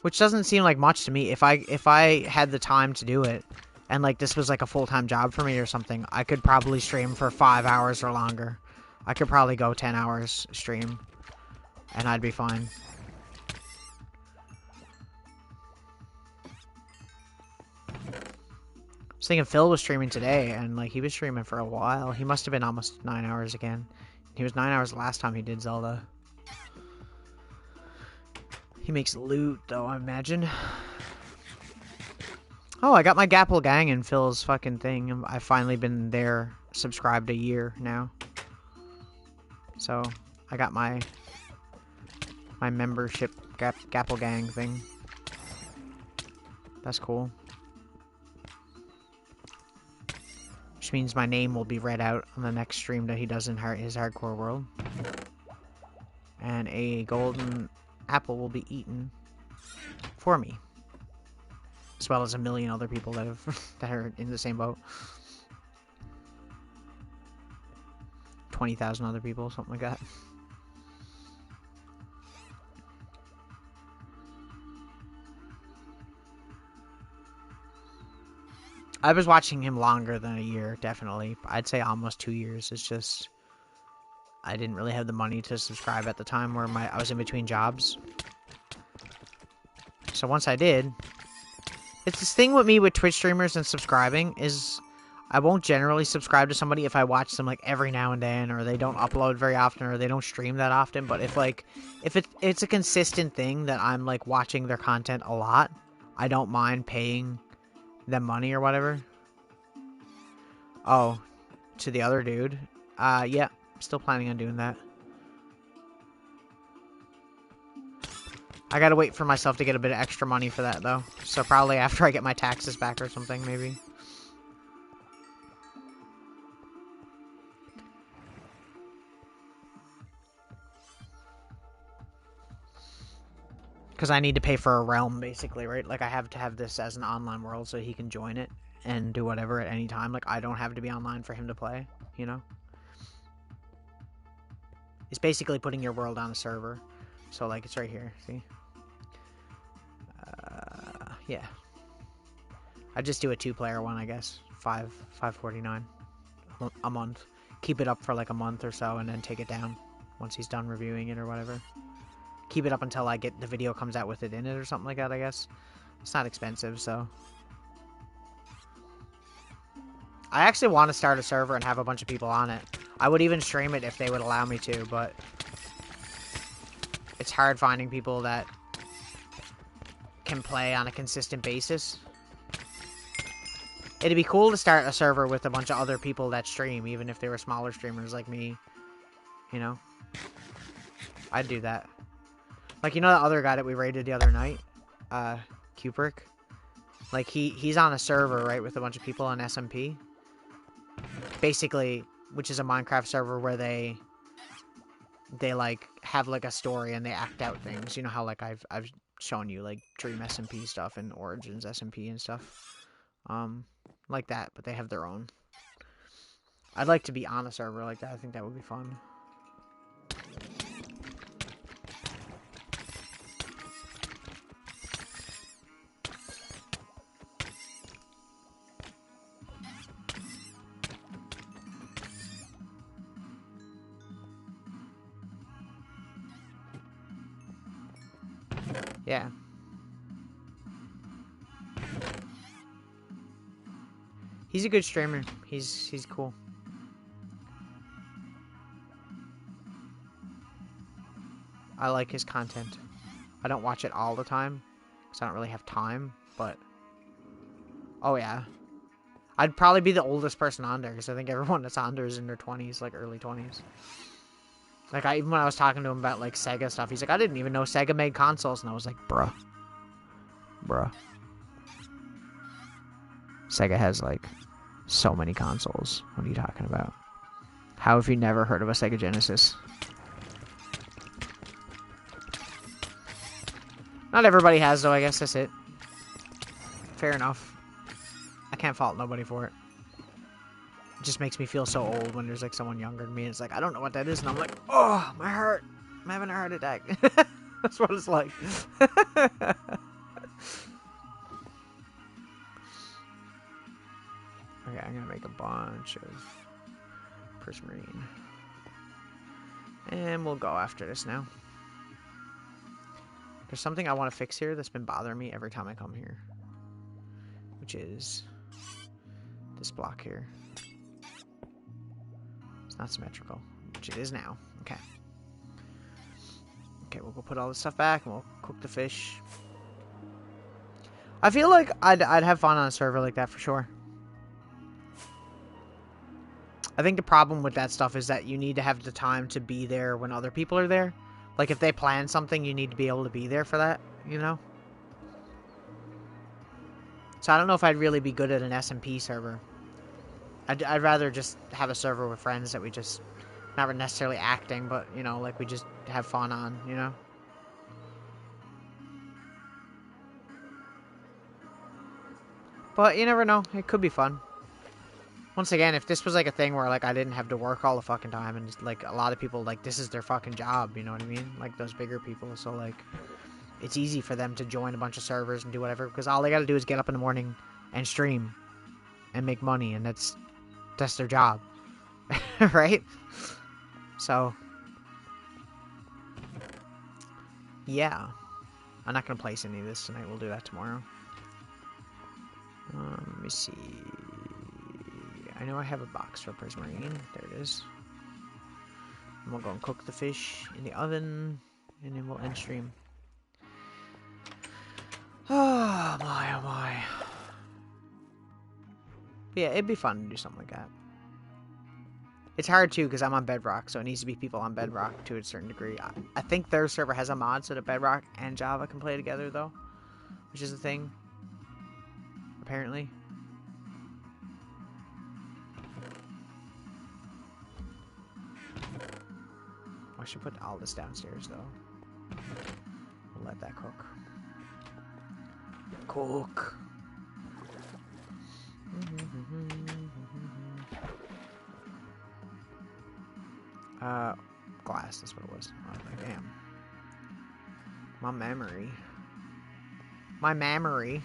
Which doesn't seem like much to me. If I had the time to do it, and like this was like a full-time job for me or something, I could probably stream for 5 hours or longer. I could probably go 10 hours stream, and I'd be fine. I was thinking Phil was streaming today, and like he was streaming for a while. He must have been almost 9 hours again. He was 9 hours the last time he did Zelda. He makes loot, though, I imagine. Oh, I got my Gapple Gang in Phil's fucking thing. I've finally been there, subscribed a year now. So, I got my membership Gapple Gang thing. That's cool. Which means my name will be read out on the next stream that he does in his Hardcore World. And a golden apple will be eaten for me. As well as a million other people that are in the same boat. 20,000 other people, something like that. I was watching him longer than a year, definitely. I'd say almost 2 years. It's just I didn't really have the money to subscribe at the time where I was in between jobs. So once I did, it's this thing with me with Twitch streamers and subscribing is I won't generally subscribe to somebody if I watch them like every now and then, or they don't upload very often, or they don't stream that often. But if it's a consistent thing that I'm like watching their content a lot, I don't mind paying them money or whatever. Oh, to the other dude. Yeah, still planning on doing that. I gotta wait for myself to get a bit of extra money for that, though. So probably after I get my taxes back or something, maybe. Because I need to pay for a realm, basically, right? Like, I have to have this as an online world so he can join it and do whatever at any time. Like, I don't have to be online for him to play, you know? It's basically putting your world on a server. So, like, it's right here, see? Yeah. I just do a 2-player one, I guess. $5.49 a month. Keep it up for like a month or so and then take it down once he's done reviewing it or whatever. Keep it up until I get the video comes out with it in it or something like that, I guess. It's not expensive, so. I actually want to start a server and have a bunch of people on it. I would even stream it if they would allow me to, but it's hard finding people that can play on a consistent basis. It'd be cool to start a server with a bunch of other people that stream, even if they were smaller streamers like me. You know? I'd do that. Like, you know that other guy that we raided the other night? Kubrick? Like, he's on a server, right, with a bunch of people on SMP. Basically, which is a Minecraft server where they like, have, like, a story and they act out things. You know how, like, I've shown you, like, Dream SMP stuff and Origins SMP and stuff. Like that, but they have their own. I'd like to be on a server like that. I think that would be fun. Yeah. He's a good streamer. He's cool. I like his content. I don't watch it all the time, because I don't really have time, but... Oh, yeah. I'd probably be the oldest person on there, because I think everyone that's on there is in their 20s, like, early 20s. Like, even when I was talking to him about, like, Sega stuff, he's like, I didn't even know Sega made consoles, and I was like, bruh. Sega has, like, so many consoles. What are you talking about? How have you never heard of a Sega Genesis? Not everybody has, though. I guess that's it. Fair enough. I can't fault nobody for it. It just makes me feel so old when there's, like, someone younger than me. It's like, I don't know what that is. And I'm like, oh, my heart. I'm having a heart attack. That's what it's like. Okay, I'm going to make a bunch of Prismarine. And we'll go after this now. There's something I want to fix here that's been bothering me every time I come here. Which is this block here. It's not symmetrical, which it is now. Okay. Okay, we'll go put all this stuff back and we'll cook the fish. I feel like I'd have fun on a server like that for sure. I think the problem with that stuff is that you need to have the time to be there when other people are there. Like, if they plan something, you need to be able to be there for that, you know? So I don't know if I'd really be good at an SMP server. I'd rather just have a server with friends that we just, not necessarily acting, but, you know, like we just have fun on, you know? But you never know. It could be fun. Once again, if this was like a thing where like I didn't have to work all the fucking time and like a lot of people like this is their fucking job, you know what I mean? Like those bigger people, so like it's easy for them to join a bunch of servers and do whatever because all they got to do is get up in the morning and stream and make money and that's their job. Right? So yeah. I'm not going to place any of this tonight. We'll do that tomorrow. Let me see. I know I have a box for Prismarine. There it is. And we'll go and cook the fish in the oven. And then we'll end stream. Oh my, oh my. But yeah, it'd be fun to do something like that. It's hard too because I'm on Bedrock, so it needs to be people on Bedrock to a certain degree. I think their server has a mod so that Bedrock and Java can play together though, which is a thing, apparently. I should put all this downstairs though. We'll let that cook. Cook. Glass, that's what it was. I was like, damn. My memory. My memory.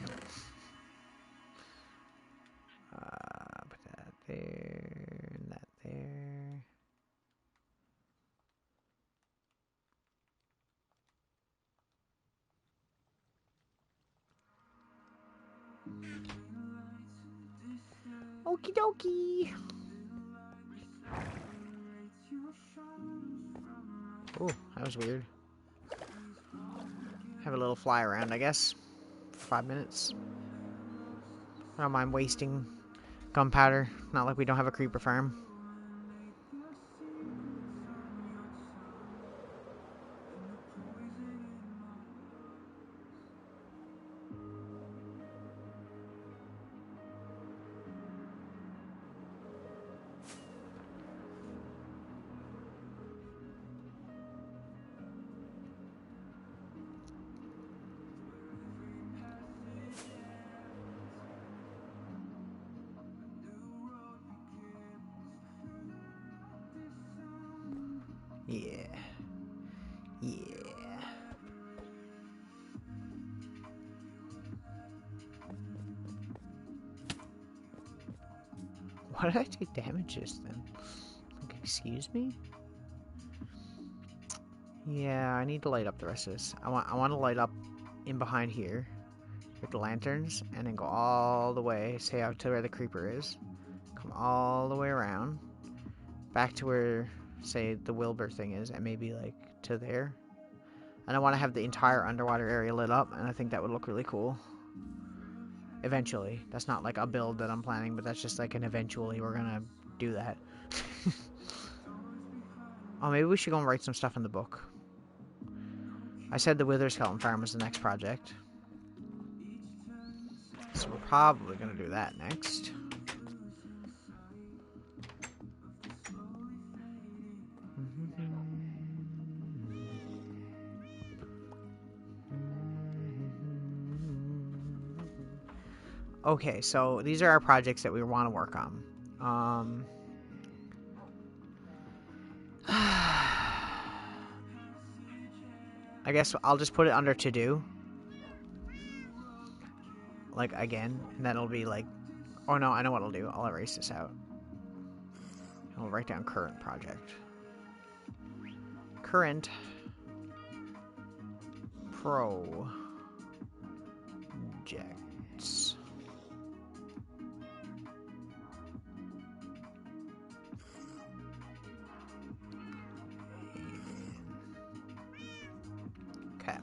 Put that there, and that there. Okie dokie. Oh, that was weird. Have a little fly around, I guess. For 5 minutes. I don't mind wasting gunpowder. Not like we don't have a creeper farm. Yeah. Yeah. Why did I take damages then? Like, excuse me? Yeah, I need to light up the rest of this. I want to light up in behind here with the lanterns and then go all the way, say out to where the creeper is. Come all the way around. Back to where, say, the Wilbur thing is, and maybe like to there. And I want to have the entire underwater area lit up, and I think that would look really cool. Eventually. That's not like a build that I'm planning, but that's just like an eventually we're gonna do that. Oh, maybe we should go and write some stuff in the book. I said the Wither Skeleton Farm was the next project. So we're probably gonna do that next. Okay, so these are our projects that we want to work on. I guess I'll just put it under to do. Like, again, and then it'll be like... Oh no, I know what I'll do. I'll erase this out. I'll write down current project. Current projects. Okay.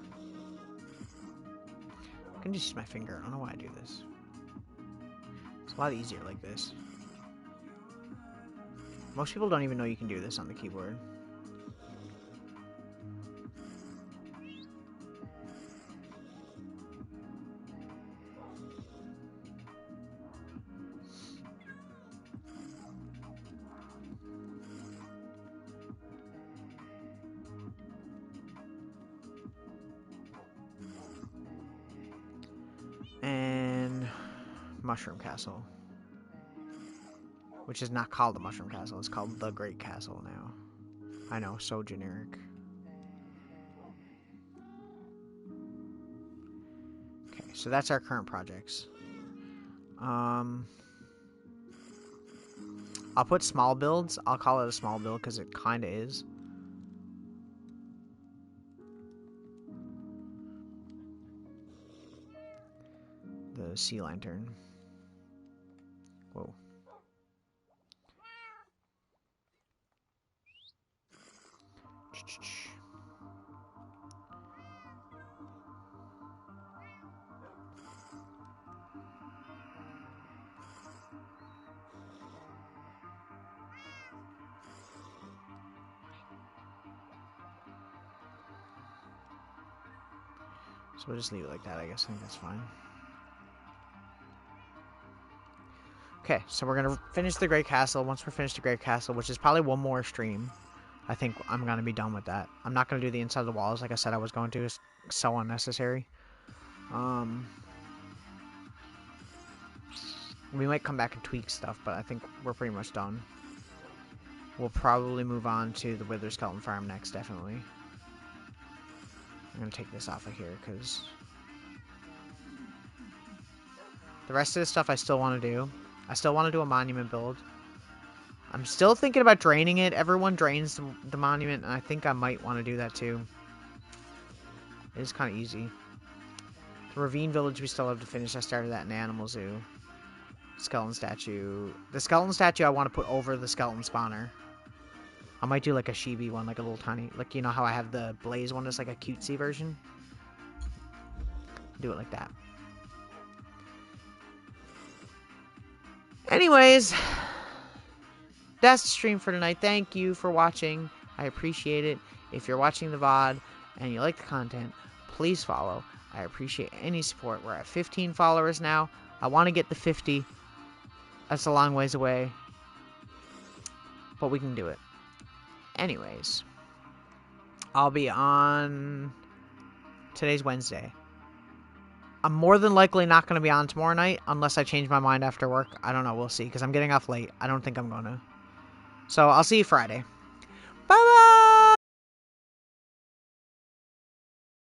I can just use my finger. I don't know why I do this. It's a lot easier like this. Most people don't even know you can do this on the keyboard. And Mushroom Castle. Which is not called the Mushroom Castle, it's called the Great Castle now. I know, so generic. Okay, so that's our current projects. I'll put small builds. I'll call it a small build because it kind of is. The sea lantern. Whoa. So we'll just leave it like that, I guess. I think that's fine. Okay, so we're going to finish the Great Castle. Once we're finished the Great Castle, which is probably one more stream, I think I'm going to be done with that. I'm not going to do the inside of the walls like I said I was going to. It's so unnecessary. We might come back and tweak stuff, but I think we're pretty much done. We'll probably move on to the Wither Skeleton Farm next, definitely. I'm going to take this off of here, because the rest of the stuff I still want to do. I still want to do a monument build. I'm still thinking about draining it. Everyone drains the monument, and I think I might want to do that too. It is kind of easy. The Ravine Village we still have to finish. I started that in Animal Zoo. Skeleton statue. The skeleton statue I want to put over the skeleton spawner. I might do like a chibi one, like a little tiny, like you know how I have the Blaze one that's like a cutesy version? Do it like that. Anyways, that's the stream for tonight. Thank you for watching. I appreciate it. If you're watching the VOD and you like the content, please follow. I appreciate any support. We're at 15 followers now. I want to get the 50. That's a long ways away, but we can do it. Anyways, I'll be on... Today's Wednesday. I'm more than likely not going to be on tomorrow night unless I change my mind after work. I don't know. We'll see, because I'm getting off late. I don't think I'm going to. So, I'll see you Friday. Bye-bye!